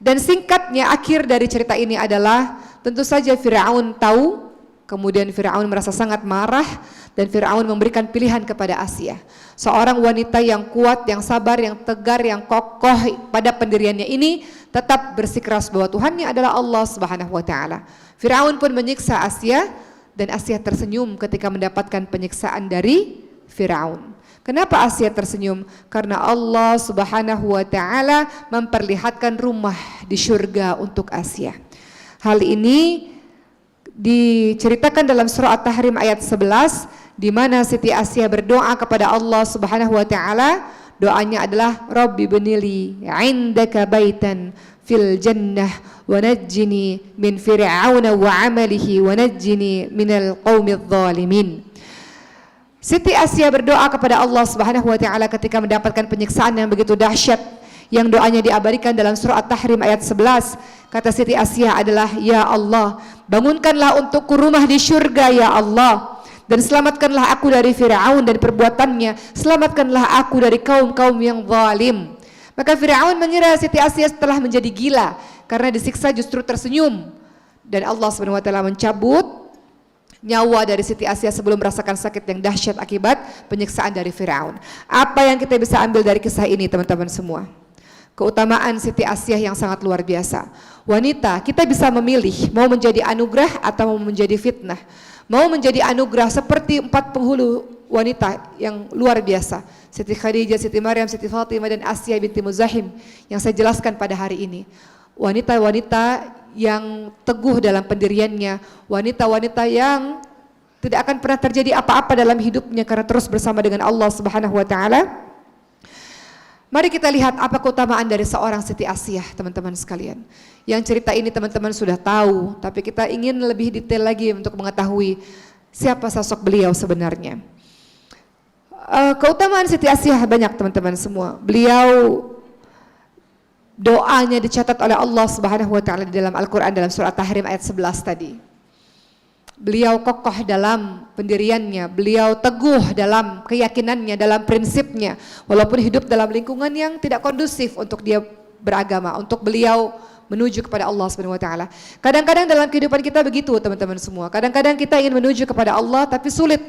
Dan singkatnya akhir dari cerita ini adalah tentu saja Fir'aun tahu, kemudian Fir'aun merasa sangat marah dan Fir'aun memberikan pilihan kepada Asiyah, seorang wanita yang kuat, yang sabar, yang tegar, yang kokoh pada pendiriannya ini, tetap bersikeras bahwa Tuhannya adalah Allah Subhanahu wa taala. Fir'aun pun menyiksa Asiyah dan Asiyah tersenyum ketika mendapatkan penyiksaan dari Fir'aun. Kenapa Asiyah tersenyum? Karena Allah Subhanahu wa taala memperlihatkan rumah di surga untuk Asiyah. Hal ini diceritakan dalam surah At-Tahrim ayat 11, di mana Siti Asiyah berdoa kepada Allah Subhanahu wa taala. Doanya adalah Rabbi binili 'indaka baitan fil jannah wa najjini min fir'auna wa 'amalihi wa najjini minal qaumidz zalimin. Siti Asiyah berdoa kepada Allah Subhanahu wa taala ketika mendapatkan penyiksaan yang begitu dahsyat, yang doanya diabadikan dalam surah At-Tahrim ayat 11. Kata Siti Asiyah adalah, ya Allah, bangunkanlah untukku rumah di surga ya Allah, dan selamatkanlah aku dari Fir'aun dan perbuatannya, selamatkanlah aku dari kaum-kaum yang zalim. Maka Fir'aun mengira Siti Asiyah setelah menjadi gila karena disiksa justru tersenyum, dan Allah Subhanahu wa taala mencabut nyawa dari Siti Asiyah sebelum merasakan sakit yang dahsyat akibat penyiksaan dari Fir'aun. Apa yang kita bisa ambil dari kisah ini teman-teman semua? Keutamaan Siti Asiyah yang sangat luar biasa. Wanita, kita bisa memilih mau menjadi anugerah atau mau menjadi fitnah. Mau menjadi anugerah seperti 4 penghulu wanita yang luar biasa, Siti Khadijah, Siti Maryam, Siti Fatimah dan Asiyah binti Muzahim yang saya jelaskan pada hari ini. Wanita-wanita yang teguh dalam pendiriannya, wanita-wanita yang tidak akan pernah terjadi apa-apa dalam hidupnya karena terus bersama dengan Allah Subhanahu wa taala. Mari kita lihat apa keutamaan dari seorang Siti Asiyah, teman-teman sekalian. Yang cerita ini teman-teman sudah tahu, tapi kita ingin lebih detail lagi untuk mengetahui siapa sosok beliau sebenarnya. Keutamaan Siti Asiyah banyak teman-teman semua. Beliau doanya dicatat oleh Allah Subhanahu wa taala di dalam Al-Qur'an dalam surah At-Tahrim ayat 11 tadi. Beliau kokoh dalam pendiriannya, beliau teguh dalam keyakinannya, dalam prinsipnya, walaupun hidup dalam lingkungan yang tidak kondusif untuk dia beragama, untuk beliau menuju kepada Allah Subhanahu wa taala. Kadang-kadang dalam kehidupan kita begitu, teman-teman semua. Kadang-kadang kita ingin menuju kepada Allah tapi sulit.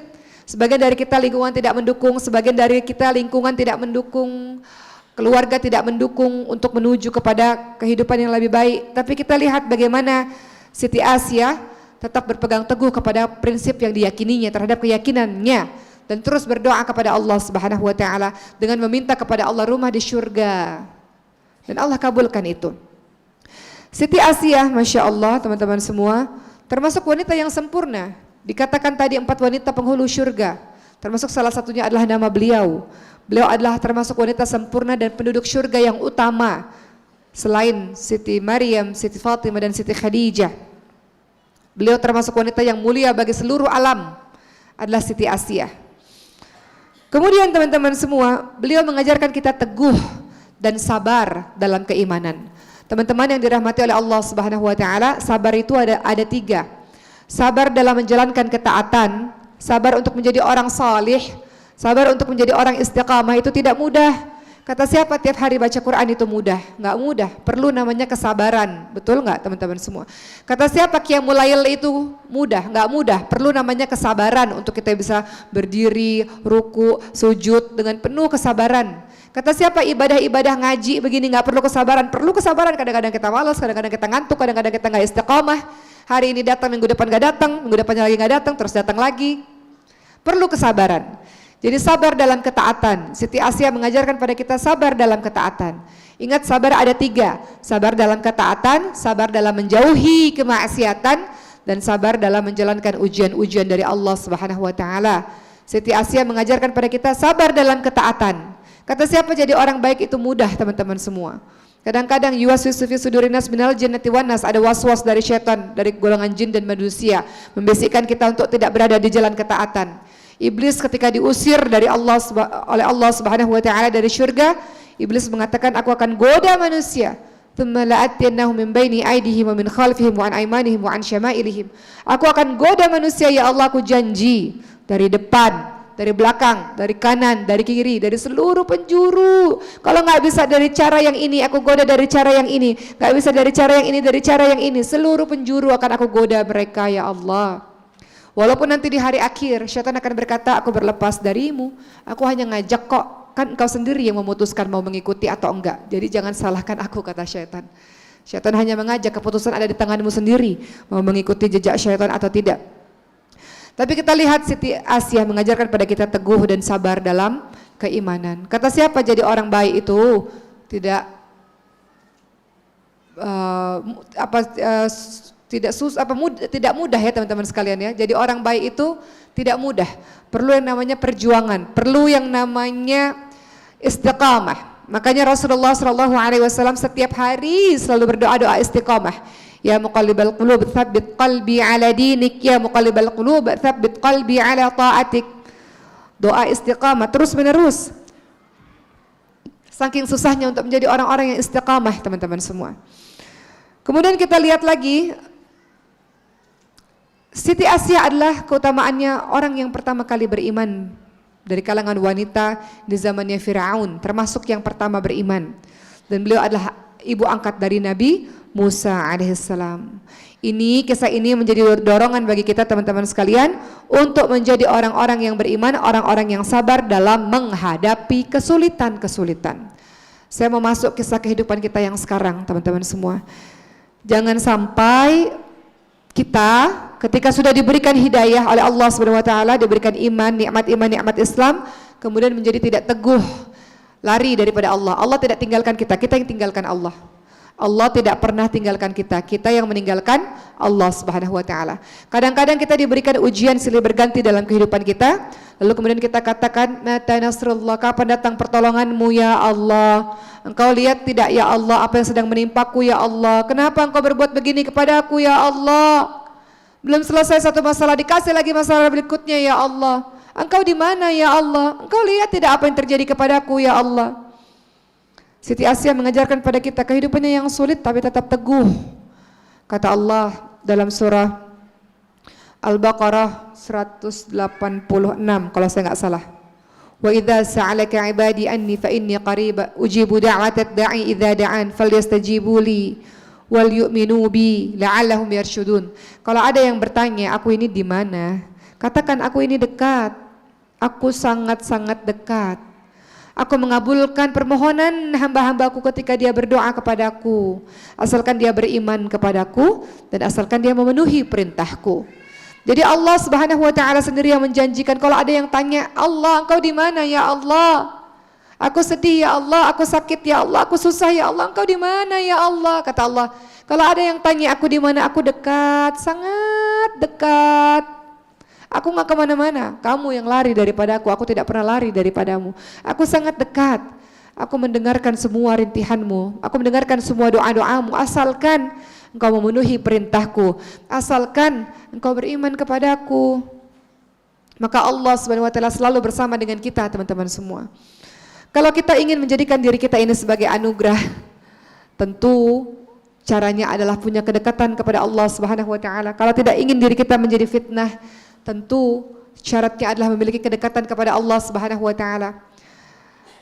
Sebagian dari kita lingkungan tidak mendukung, sebagian dari kita lingkungan tidak mendukung, keluarga tidak mendukung untuk menuju kepada kehidupan yang lebih baik. Tapi kita lihat bagaimana Siti Asia tetap berpegang teguh kepada prinsip yang diyakininya, terhadap keyakinannya, dan terus berdoa kepada Allah Subhanahu wa taala dengan meminta kepada Allah rumah di surga. Dan Allah kabulkan itu. Siti Asia, Masya Allah teman-teman semua, termasuk wanita yang sempurna. Dikatakan tadi 4 wanita penghulu surga, termasuk salah satunya adalah nama beliau. Beliau adalah termasuk wanita sempurna dan penduduk surga yang utama, selain Siti Maryam, Siti Fatimah dan Siti Khadijah. Beliau termasuk wanita yang mulia bagi seluruh alam, adalah Siti Asia. Kemudian teman-teman semua, beliau mengajarkan kita teguh dan sabar dalam keimanan. Teman-teman yang dirahmati oleh Allah Subhanahu wa taala, sabar itu ada 3. Sabar dalam menjalankan ketaatan, sabar untuk menjadi orang salih, sabar untuk menjadi orang istiqamah itu tidak mudah. Kata siapa tiap hari baca Quran itu mudah? Enggak mudah, perlu namanya kesabaran. Betul enggak teman-teman semua? Kata siapa qiyamul lail itu mudah? Enggak mudah, perlu namanya kesabaran untuk kita bisa berdiri, ruku, sujud dengan penuh kesabaran. Kata siapa ibadah-ibadah ngaji begini enggak perlu kesabaran? Perlu kesabaran, kadang-kadang kita malas, kadang-kadang kita ngantuk, kadang-kadang kita enggak istiqamah. Hari ini datang, minggu depan enggak datang, minggu depannya lagi enggak datang, terus datang lagi. Perlu kesabaran. Jadi sabar dalam ketaatan. Siti Asia mengajarkan pada kita sabar dalam ketaatan. Ingat, sabar ada 3. Sabar dalam ketaatan, sabar dalam menjauhi kemaksiatan, dan sabar dalam menjalankan ujian-ujian dari Allah Subhanahu wa taala. Siti Asia mengajarkan pada kita sabar dalam ketaatan. Kata siapa jadi orang baik itu mudah teman-teman semua. Kadang-kadang yuwaswisu fi sudurinas minal jinnati wan nas, ada was-was dari syaitan, dari golongan jin dan manusia, membisikkan kita untuk tidak berada di jalan ketaatan. Iblis ketika diusir dari oleh Allah Subhanahu wa taala dari surga, iblis mengatakan, aku akan goda manusia. Tsumma la'atiyannahum min baini aydihim wa min khalfihim wa an aymanihim wa an syama'ilihim. Aku akan goda manusia, ya Allah, aku janji, dari depan, dari belakang, dari kanan, dari kiri, dari seluruh penjuru. Kalau nggak bisa dari cara yang ini, aku goda dari cara yang ini. Nggak bisa dari cara yang ini, dari cara yang ini. Seluruh penjuru akan aku goda mereka, ya Allah. Walaupun nanti di hari akhir syaitan akan berkata, aku berlepas darimu, aku hanya ngajak kok, kan engkau sendiri yang memutuskan mau mengikuti atau enggak. Jadi jangan salahkan aku, kata syaitan. Syaitan hanya mengajak, keputusan ada di tanganmu sendiri, mau mengikuti jejak syaitan atau tidak. Tapi kita lihat Siti Asia mengajarkan pada kita teguh dan sabar dalam keimanan. Kata siapa jadi orang baik itu tidak tidak mudah ya teman-teman sekalian ya. Jadi orang baik itu tidak mudah. Perlu yang namanya perjuangan, perlu yang namanya istiqamah. Makanya Rasulullah SAW setiap hari selalu berdoa doa istiqamah. Ya muqallibal qulub tsabbit qalbi ala dinik, ya muqallibal qulub tsabbit qalbi ala taatik. Doa istiqamah terus menerus. Saking susahnya untuk menjadi orang-orang yang istiqamah teman-teman semua. Kemudian kita lihat lagi, Siti Asia adalah keutamaannya orang yang pertama kali beriman dari kalangan wanita di zamannya Fir'aun, termasuk yang pertama beriman. Dan beliau adalah ibu angkat dari Nabi Musa alaihissalam. Kisah ini menjadi dorongan bagi kita teman-teman sekalian untuk menjadi orang-orang yang beriman, orang-orang yang sabar dalam menghadapi kesulitan-kesulitan. Saya mau masuk kisah kehidupan kita yang sekarang teman-teman semua. Jangan sampai kita ketika sudah diberikan hidayah oleh Allah Subhanahu wa taala, diberikan iman, nikmat Islam, kemudian menjadi tidak teguh, lari daripada Allah. Allah tidak tinggalkan kita, kita yang tinggalkan Allah. Allah tidak pernah tinggalkan kita, kita yang meninggalkan Allah Subhanahu wa taala. Kadang-kadang kita diberikan ujian silih berganti dalam kehidupan kita, lalu kemudian kita katakan, mata nasrullah, kapan datang pertolonganmu ya Allah? Engkau lihat tidak ya Allah apa yang sedang menimpaku ya Allah? Kenapa engkau berbuat begini kepadaku ya Allah? Belum selesai satu masalah, dikasih lagi masalah berikutnya ya Allah. Engkau di mana ya Allah? Engkau lihat tidak apa yang terjadi kepadaku ya Allah? Siti Asia mengajarkan pada kita kehidupannya yang sulit tapi tetap teguh. Kata Allah dalam surah Al-Baqarah 186 kalau saya nggak salah. Wa idza sa'alaka 'ibadi anni fa inni qarib ujibu da'watad da'i idza da'an falyastajibu li wal yu'minu bi la'allahum yarsyudun. Kalau ada yang bertanya, aku ini di mana? Katakan, aku ini dekat. Aku sangat-sangat dekat. Aku mengabulkan permohonan hamba-hambaku ketika dia berdoa kepadaku, asalkan dia beriman kepadaku dan asalkan dia memenuhi perintahku. Jadi Allah Subhanahu wa taala sendiri yang menjanjikan. Kalau ada yang tanya, Allah engkau di mana ya Allah? Aku sedih ya Allah, aku sakit ya Allah, aku susah ya Allah, engkau di mana ya Allah? Kata Allah, kalau ada yang tanya aku di mana, aku dekat, sangat dekat. Aku nggak kemana-mana, kamu yang lari daripada aku tidak pernah lari daripadamu. Aku sangat dekat, aku mendengarkan semua rintihanmu, aku mendengarkan semua doa-doamu, asalkan engkau memenuhi perintahku, asalkan engkau beriman kepadaku. Maka Allah Subhanahu wa taala selalu bersama dengan kita, teman-teman semua. Kalau kita ingin menjadikan diri kita ini sebagai anugerah, tentu caranya adalah punya kedekatan kepada Allah Subhanahu wa taala. Kalau tidak ingin diri kita menjadi fitnah, tentu syaratnya adalah memiliki kedekatan kepada Allah Subhanahu wa taala.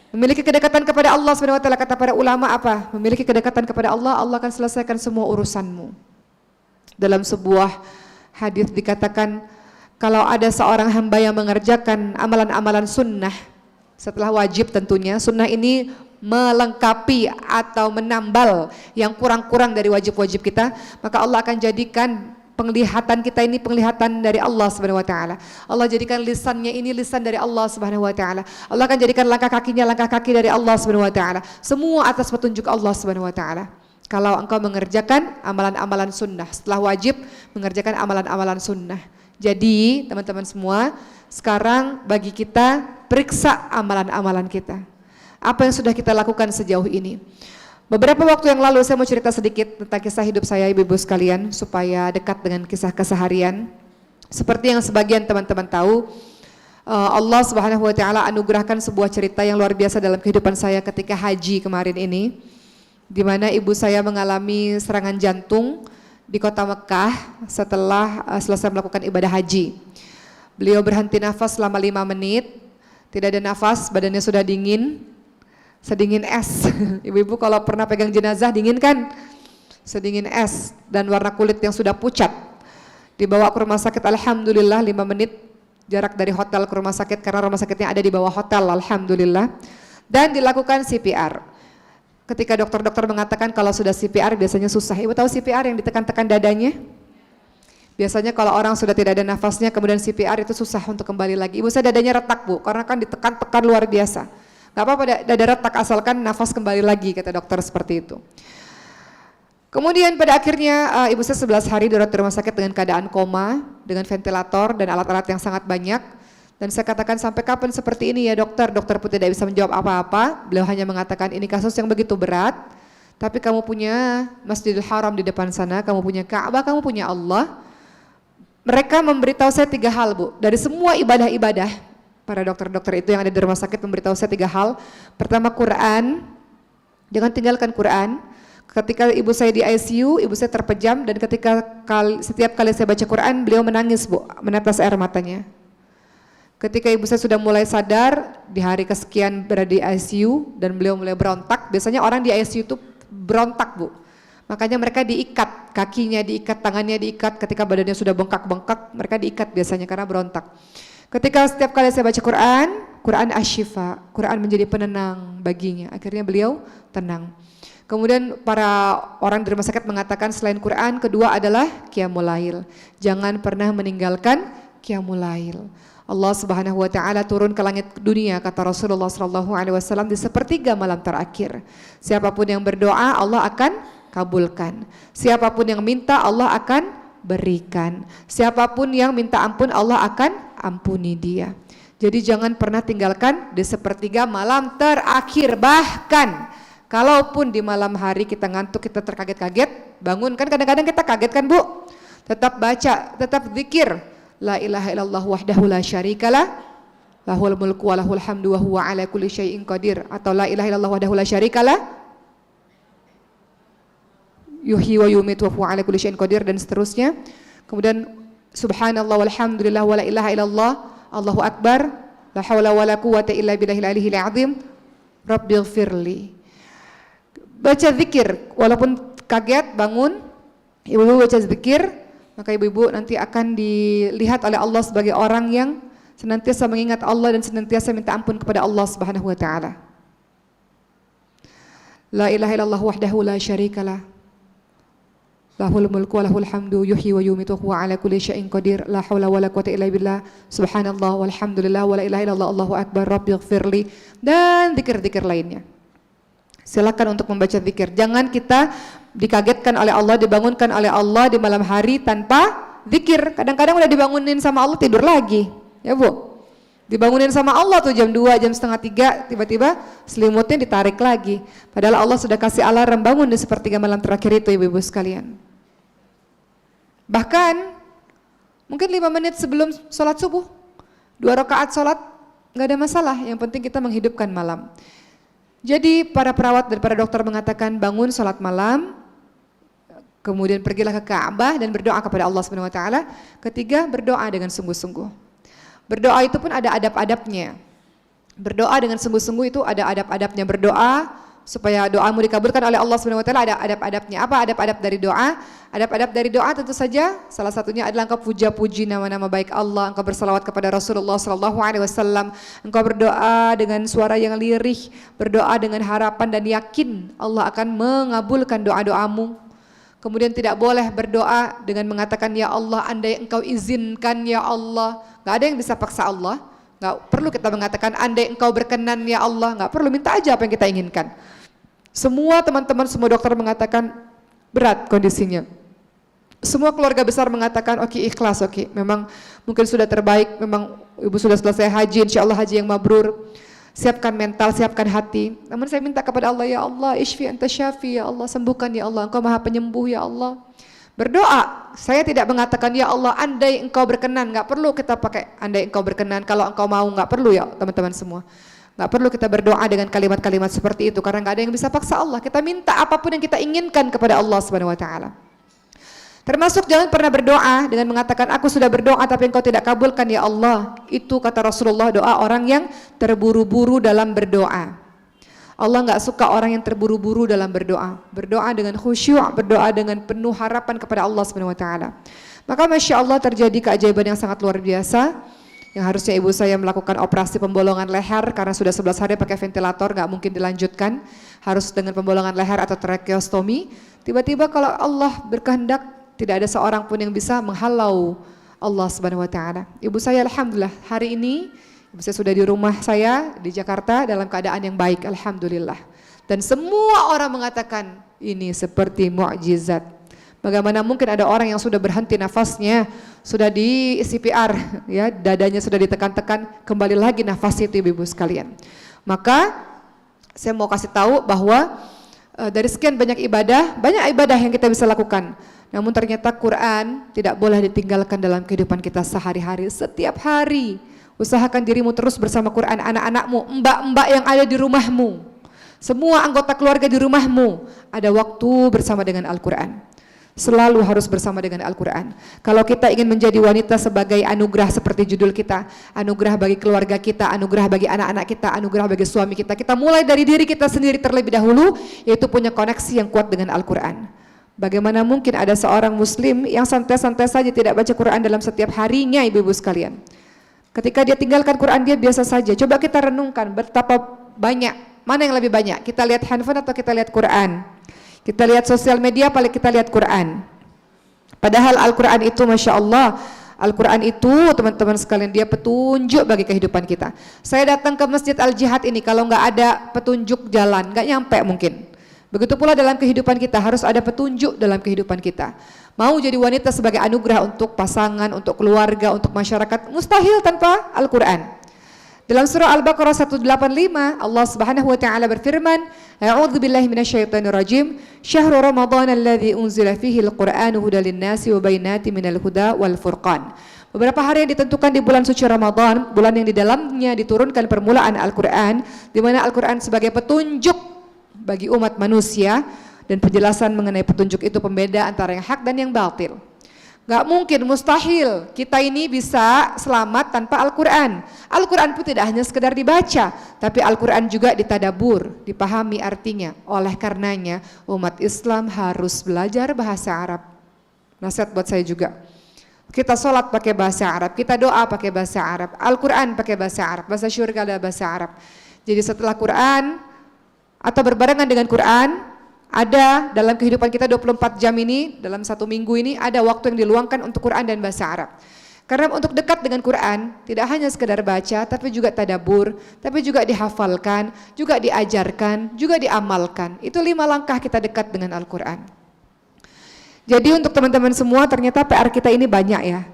Memiliki kedekatan kepada Allah Subhanahu wa taala, kata para ulama apa? Memiliki kedekatan kepada Allah, Allah akan selesaikan semua urusanmu. Dalam sebuah hadis dikatakan, kalau ada seorang hamba yang mengerjakan amalan-amalan sunnah setelah wajib, tentunya sunnah ini melengkapi atau menambal yang kurang-kurang dari wajib-wajib kita, maka Allah akan jadikan penglihatan kita ini penglihatan dari Allah Subhanahu wa taala. Allah jadikan lisannya ini lisan dari Allah Subhanahu wa taala. Allah akan jadikan langkah kakinya langkah kaki dari Allah Subhanahu wa taala. Semua atas petunjuk Allah Subhanahu wa taala. Kalau engkau mengerjakan amalan-amalan sunnah setelah wajib, mengerjakan amalan-amalan sunnah. Jadi, teman-teman semua, sekarang bagi kita periksa amalan-amalan kita. Apa yang sudah kita lakukan sejauh ini? Beberapa waktu yang lalu saya mau cerita sedikit tentang kisah hidup saya, ibu-ibu sekalian, supaya dekat dengan kisah keseharian. Seperti yang sebagian teman-teman tahu, Allah Subhanahu wa taala anugerahkan sebuah cerita yang luar biasa dalam kehidupan saya ketika haji kemarin ini, di mana ibu saya mengalami serangan jantung di kota Mekah setelah selesai melakukan ibadah haji. Beliau berhenti nafas selama 5 menit, tidak ada nafas, badannya sudah dingin, sedingin es. Ibu-ibu kalau pernah pegang jenazah dingin kan? Sedingin es dan warna kulit yang sudah pucat. Dibawa ke rumah sakit, alhamdulillah 5 menit jarak dari hotel ke rumah sakit karena rumah sakitnya ada di bawah hotel, alhamdulillah. Dan dilakukan CPR. Ketika dokter-dokter mengatakan kalau sudah CPR biasanya susah. Ibu tahu CPR yang ditekan-tekan dadanya? Biasanya kalau orang sudah tidak ada nafasnya kemudian CPR itu susah untuk kembali lagi. Ibu saya dadanya retak bu, karena kan ditekan-tekan luar biasa. Gak apa-apa dada retak asalkan nafas kembali lagi, kata dokter seperti itu. Kemudian pada akhirnya ibu saya 11 hari dirawat di rumah sakit dengan keadaan koma, dengan ventilator dan alat-alat yang sangat banyak. Dan saya katakan sampai kapan seperti ini ya dokter? Dokter pun tidak bisa menjawab apa-apa. Beliau hanya mengatakan ini kasus yang begitu berat, tapi kamu punya Masjidil Haram di depan sana, kamu punya Ka'bah, kamu punya Allah. Mereka memberitahu saya 3 hal bu, dari semua ibadah-ibadah. Para dokter-dokter itu yang ada di rumah sakit memberitahu saya 3 hal. Pertama Quran, jangan tinggalkan Quran. Ketika ibu saya di ICU, ibu saya terpejam dan setiap kali saya baca Quran, beliau menangis bu, menetes air matanya. Ketika ibu saya sudah mulai sadar, di hari kesekian berada di ICU dan beliau mulai berontak, biasanya orang di ICU itu berontak bu. Makanya mereka diikat, kakinya diikat, tangannya diikat, ketika badannya sudah bengkak-bengkak, mereka diikat biasanya karena berontak. Ketika setiap kali saya baca Quran asyifa, Quran menjadi penenang baginya. Akhirnya beliau tenang. Kemudian para orang di rumah sakit mengatakan selain Quran, kedua adalah Qiyamul Lail. Jangan pernah meninggalkan Qiyamul Lail. Allah Subhanahu wa taala turun ke langit dunia, kata Rasulullah sallallahu alaihi wasallam, di sepertiga malam terakhir. Siapapun yang berdoa, Allah akan kabulkan. Siapapun yang minta, Allah akan berikan. Siapapun yang minta ampun, Allah akan ampuni dia. Jadi jangan pernah tinggalkan di sepertiga malam terakhir. Bahkan kalaupun di malam hari kita ngantuk, kita terkaget-kaget, bangun kan kadang-kadang kita kaget kan bu, tetap baca, tetap zikir la ilaha illallah wahdahu la syarikalah lahul mulku wa lahul hamdu wa huwa ala kulli syai'in qadir, atau la ilaha illallah wahdahu la syarikalah yuhyi wa yumitu wa huwa ala kulli syai'in qadir, dan seterusnya. Kemudian subhanallah walhamdulillah wa la ilaha illallah Allahu akbar la haula wa la quwwata illa billahil aliyyil azim rabbighfirli. Baca zikir walaupun kaget, bangun, ibu-ibu baca zikir, maka ibu-ibu nanti akan dilihat oleh Allah sebagai orang yang senantiasa mengingat Allah dan senantiasa minta ampun kepada Allah Subhanahu wa taala. La ilaha illallah wahdahu la syarikalah. Lahul mulku wa lahul hamdu yuhyi wa yumitu wa ala kulli syai'in qadir. La haula wala quwwata illa billah. Subhanallah walhamdulillah wa la ilaha illallah Allahu akbar. Rabbighfirli, dan zikir-zikir lainnya. Silakan untuk membaca zikir. Jangan kita dikagetkan oleh Allah, dibangunkan oleh Allah di malam hari tanpa zikir. Kadang-kadang udah dibangunin sama Allah tidur lagi. Ya Bu, dibangunin sama Allah tuh jam 2, jam setengah 3, tiba-tiba selimutnya ditarik lagi. Padahal Allah sudah kasih alarm, bangun di sepertiga malam terakhir itu, ibu-ibu sekalian. Bahkan mungkin 5 menit sebelum sholat subuh, 2 rakaat sholat, nggak ada masalah. Yang penting kita menghidupkan malam. Jadi para perawat dan para dokter mengatakan bangun sholat malam, kemudian pergilah ke Ka'bah dan berdoa kepada Allah Subhanahu Wa Taala. Ketiga, berdoa dengan sungguh-sungguh. Berdoa itu pun ada adab-adabnya. Berdoa dengan sungguh-sungguh itu ada adab-adabnya. Berdoa supaya doamu dikabulkan oleh Allah Subhanahu wa taala ada adab-adabnya. Apa adab-adab dari doa? Adab-adab dari doa tentu saja salah satunya adalah engkau puja-puji nama-nama baik Allah, engkau bersalawat kepada Rasulullah sallallahu alaihi wasallam, engkau berdoa dengan suara yang lirih, berdoa dengan harapan dan yakin Allah akan mengabulkan doa-doamu. Kemudian tidak boleh berdoa dengan mengatakan ya Allah andai engkau izinkan ya Allah. Gak ada yang bisa paksa Allah. Gak perlu kita mengatakan andai engkau berkenan ya Allah. Gak perlu, minta aja apa yang kita inginkan. Semua teman-teman, semua dokter mengatakan berat kondisinya. Semua keluarga besar mengatakan oke, ikhlas, oke, memang mungkin sudah terbaik, memang ibu sudah selesai haji, insya Allah haji yang mabrur. Siapkan mental, siapkan hati. Namun saya minta kepada Allah, ya Allah, ishfi anta syafi, ya Allah, sembuhkan ya Allah, engkau maha penyembuh ya Allah. Berdoa, saya tidak mengatakan ya Allah andai engkau berkenan, nggak perlu kita pakai andai engkau berkenan, kalau engkau mau, nggak perlu ya teman-teman semua. Nggak perlu kita berdoa dengan kalimat-kalimat seperti itu karena nggak ada yang bisa paksa Allah. Kita minta apapun yang kita inginkan kepada Allah Subhanahu wa taala. Termasuk jangan pernah berdoa dengan mengatakan aku sudah berdoa tapi engkau tidak kabulkan ya Allah. Itu kata Rasulullah doa orang yang terburu-buru dalam berdoa. Allah nggak suka orang yang terburu-buru dalam berdoa. Berdoa dengan khusyuk, berdoa dengan penuh harapan kepada Allah Subhanahu wa taala. Maka Masya Allah terjadi keajaiban yang sangat luar biasa. Yang harusnya ibu saya melakukan operasi pembolongan leher karena sudah 11 hari pakai ventilator, nggak mungkin dilanjutkan, harus dengan pembolongan leher atau tracheostomi. Tiba-tiba kalau Allah berkehendak tidak ada seorang pun yang bisa menghalau Allah Subhanahu wa taala. Ibu saya alhamdulillah hari ini ibu saya sudah di rumah saya di Jakarta dalam keadaan yang baik, alhamdulillah. Dan semua orang mengatakan ini seperti mukjizat. Bagaimana mungkin ada orang yang sudah berhenti nafasnya, sudah di CPR, ya, dadanya sudah ditekan-tekan, kembali lagi nafas itu ibu-ibu sekalian. Maka saya mau kasih tahu bahwa dari sekian banyak ibadah yang kita bisa lakukan. Namun ternyata Quran tidak boleh ditinggalkan dalam kehidupan kita sehari-hari. Setiap hari usahakan dirimu terus bersama Quran, anak-anakmu, mbak-mbak yang ada di rumahmu, semua anggota keluarga di rumahmu ada waktu bersama dengan Al-Quran. Selalu harus bersama dengan Al-Quran. Kalau kita ingin menjadi wanita sebagai anugerah seperti judul kita, anugerah bagi keluarga kita, anugerah bagi anak-anak kita, anugerah bagi suami kita, kita mulai dari diri kita sendiri terlebih dahulu, yaitu punya koneksi yang kuat dengan Al-Quran. Bagaimana mungkin ada seorang muslim yang santai-santai saja tidak baca Quran dalam setiap harinya, ibu-ibu sekalian. Ketika dia tinggalkan Quran dia biasa saja. Coba kita renungkan betapa banyak, mana yang lebih banyak, kita lihat handphone atau kita lihat Quran. Kita lihat sosial media, paling kita lihat Quran. Padahal Al-Quran itu Masya Allah, Al-Quran itu teman-teman sekalian dia petunjuk bagi kehidupan kita. Saya datang ke Masjid Al-Jihad ini, kalau nggak ada petunjuk jalan, nggak nyampe mungkin. Begitu pula dalam kehidupan kita, harus ada petunjuk dalam kehidupan kita. Mau jadi wanita sebagai anugerah untuk pasangan, untuk keluarga, untuk masyarakat, mustahil tanpa Al-Quran. Dalam surah Al-Baqarah 185 Allah Subhanahu wa taala berfirman, A'udzu billahi minasyaitonir rajim, Syahrul Ramadan alladzi unzila fihi al-Qur'anu hudal lin-nasi wa bayyinatin minal huda wal furqan. Beberapa hari yang ditentukan di bulan suci Ramadan, bulan yang di dalamnya diturunkan permulaan Al-Qur'an, di mana Al-Qur'an sebagai petunjuk bagi umat manusia dan penjelasan mengenai petunjuk itu pembeda antara yang hak dan yang batil. Gak mungkin, mustahil kita ini bisa selamat tanpa Al-Quran. Al-Quran pun tidak hanya sekedar dibaca, tapi Al-Quran juga ditadabur, dipahami artinya. Oleh karenanya umat Islam harus belajar bahasa Arab. Nasihat buat saya juga. Kita sholat pakai bahasa Arab, kita doa pakai bahasa Arab, Al-Quran pakai bahasa Arab, bahasa syurga adalah bahasa Arab. Jadi setelah Quran atau berbarengan dengan Quran, ada dalam kehidupan kita 24 jam ini, dalam 1 minggu ini ada waktu yang diluangkan untuk Quran dan bahasa Arab. Karena untuk dekat dengan Quran tidak hanya sekedar baca, tapi juga tadabur, tapi juga dihafalkan, juga diajarkan, juga diamalkan. Itu 5 langkah kita dekat dengan Al-Quran. Jadi untuk teman-teman semua, ternyata PR kita ini banyak ya.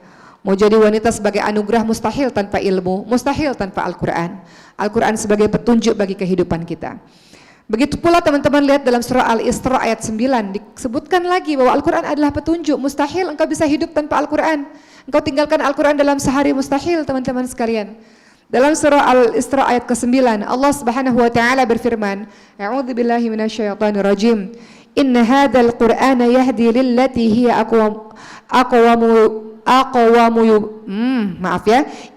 Mau jadi wanita sebagai anugerah mustahil tanpa ilmu, mustahil tanpa Al-Quran. Al-Quran sebagai petunjuk bagi kehidupan kita. Begitu pula teman-teman lihat dalam surah Al-Isra ayat 9 disebutkan lagi bahwa Al-Quran adalah petunjuk. Mustahil engkau bisa hidup tanpa Al-Quran. Engkau tinggalkan Al-Quran dalam sehari, mustahil teman-teman sekalian. Dalam surah Al-Isra ayat ke-9 Allah Subhanahu wa taala berfirman, A'udzubillahi minasyaitonirrajim. Inna hadzal Qur'ana yahdi lillati hiya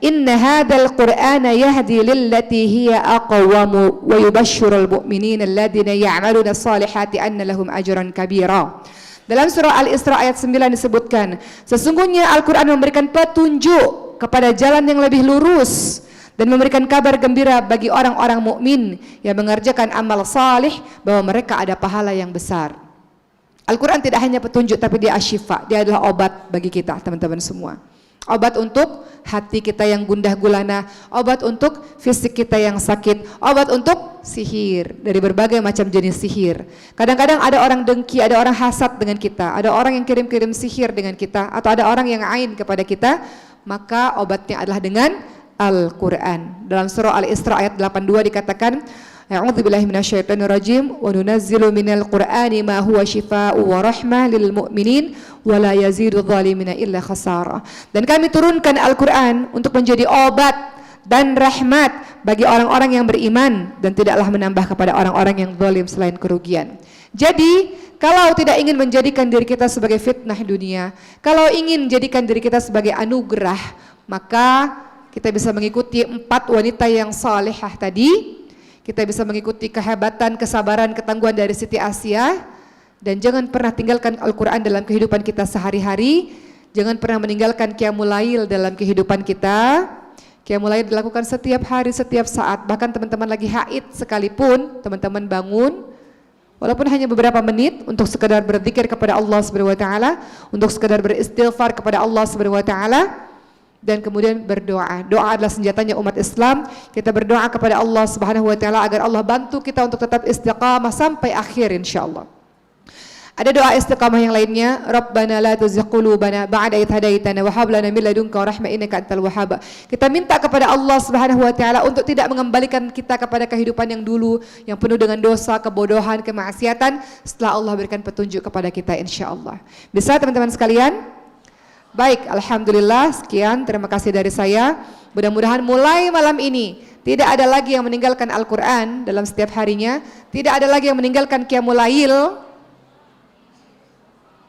Inna hadzal Qur'ana yahdi lillati hiya aqwamu wa yubashshirul mu'minina alladhina ya'maluna as-salihati anna lahum ajran kabira. Dalam surah Al-Isra ayat 9 disebutkan, sesungguhnya Al-Quran memberikan petunjuk kepada jalan yang lebih lurus dan memberikan kabar gembira bagi orang-orang mukmin yang mengerjakan amal salih bahwa mereka ada pahala yang besar. Al-Quran tidak hanya petunjuk, tapi dia asyifa, dia adalah obat bagi kita teman-teman semua. Obat untuk hati kita yang gundah gulana, obat untuk fisik kita yang sakit, obat untuk sihir, dari berbagai macam jenis sihir. Kadang-kadang ada orang dengki, ada orang hasad dengan kita, ada orang yang kirim-kirim sihir dengan kita, atau ada orang yang ain kepada kita, maka obatnya adalah dengan Al-Quran. Dalam surah Al-Isra ayat 82 dikatakan, A'udzubillahi minasyaitonirrajim wa nunazzilu minal Qur'ani ma huwa syifaa'u wa rahmah lil mu'minin wa la yazidu dhalimina illa khasara. Dan kami turunkan Al-Quran untuk menjadi obat dan rahmat bagi orang-orang yang beriman dan tidaklah menambah kepada orang-orang yang zalim selain kerugian. Jadi kalau tidak ingin menjadikan diri kita sebagai fitnah dunia, kalau ingin jadikan diri kita sebagai anugerah, maka kita bisa mengikuti 4 wanita yang salihah tadi. Kita bisa mengikuti kehebatan, kesabaran, ketangguhan dari Siti Asia. Dan jangan pernah tinggalkan Al-Quran dalam kehidupan kita sehari-hari. Jangan pernah meninggalkan Qiyamul Lail dalam kehidupan kita. Qiyamul Lail dilakukan setiap hari, setiap saat. Bahkan teman-teman lagi haid sekalipun, teman-teman bangun, walaupun hanya beberapa menit, untuk sekedar berzikir kepada Allah Subhanahu wa taala, untuk sekedar beristighfar kepada Allah Subhanahu wa taala. Dan kemudian berdoa. Doa adalah senjatanya umat Islam. Kita berdoa kepada Allah Subhanahu wa taala agar Allah bantu kita untuk tetap istiqamah sampai akhir insyaallah. Ada doa istiqamah yang lainnya, Rabbana la tuzigh qulubana ba'da idh hadaitana wa hab lana min ladunka rahmah innaka antal wahhab. Kita minta kepada Allah Subhanahu wa taala untuk tidak mengembalikan kita kepada kehidupan yang dulu yang penuh dengan dosa, kebodohan, kemaksiatan, setelah Allah berikan petunjuk kepada kita insyaallah. Bisa teman-teman sekalian? Baik, alhamdulillah, sekian, terima kasih dari saya. Mudah-mudahan mulai malam ini tidak ada lagi yang meninggalkan Al-Quran dalam setiap harinya, tidak ada lagi yang meninggalkan Qiyamul Lail.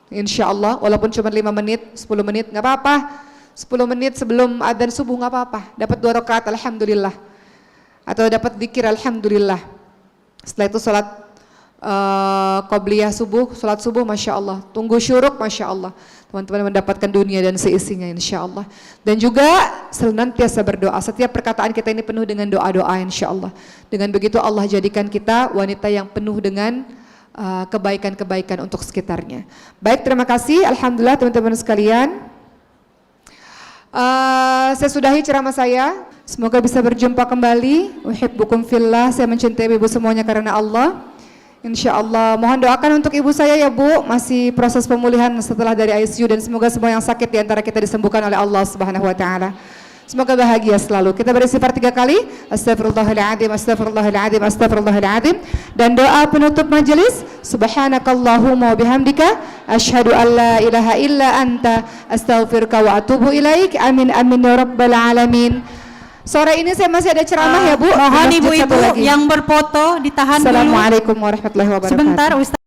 Insyaallah, walaupun cuma 5 menit, 10 menit, nggak apa-apa. 10 menit sebelum adzan subuh nggak apa-apa. Dapat 2 rakaat, alhamdulillah. Atau dapat zikir, alhamdulillah. Setelah itu salat qobliyah subuh, salat subuh, masya Allah. Tunggu syuruk, masya Allah. Teman-teman mendapatkan dunia dan seisinya insya Allah. Dan juga senantiasa berdoa. Setiap perkataan kita ini penuh dengan doa-doa insya Allah. Dengan begitu Allah jadikan kita wanita yang penuh dengan kebaikan-kebaikan untuk sekitarnya. Baik, terima kasih. Alhamdulillah teman-teman sekalian. Saya sudahi ceramah saya. Semoga bisa berjumpa kembali. Uhibbukum fillah. Saya mencintai ibu semuanya karena Allah. Insya Allah, mohon doakan untuk ibu saya ya Bu, masih proses pemulihan setelah dari ICU, dan semoga semua yang sakit di antara kita disembuhkan oleh Allah Subhanahu wa taala. Semoga bahagia selalu. Kita beristighfar 3 kali. Astaghfirullahaladzim, astaghfirullahaladzim, astaghfirullahaladzim. Dan doa penutup majelis, subhanakallahumma wa bihamdika asyhadu an la ilaha illa anta astaghfiruka wa atubu ilaik. Amin amin ya rabbal alamin. Sore ini saya masih ada ceramah ya Bu. Mohon ibu-ibu yang berfoto ditahan dulu. Assalamualaikum warahmatullahi wabarakatuh. Sebentar Ustaz.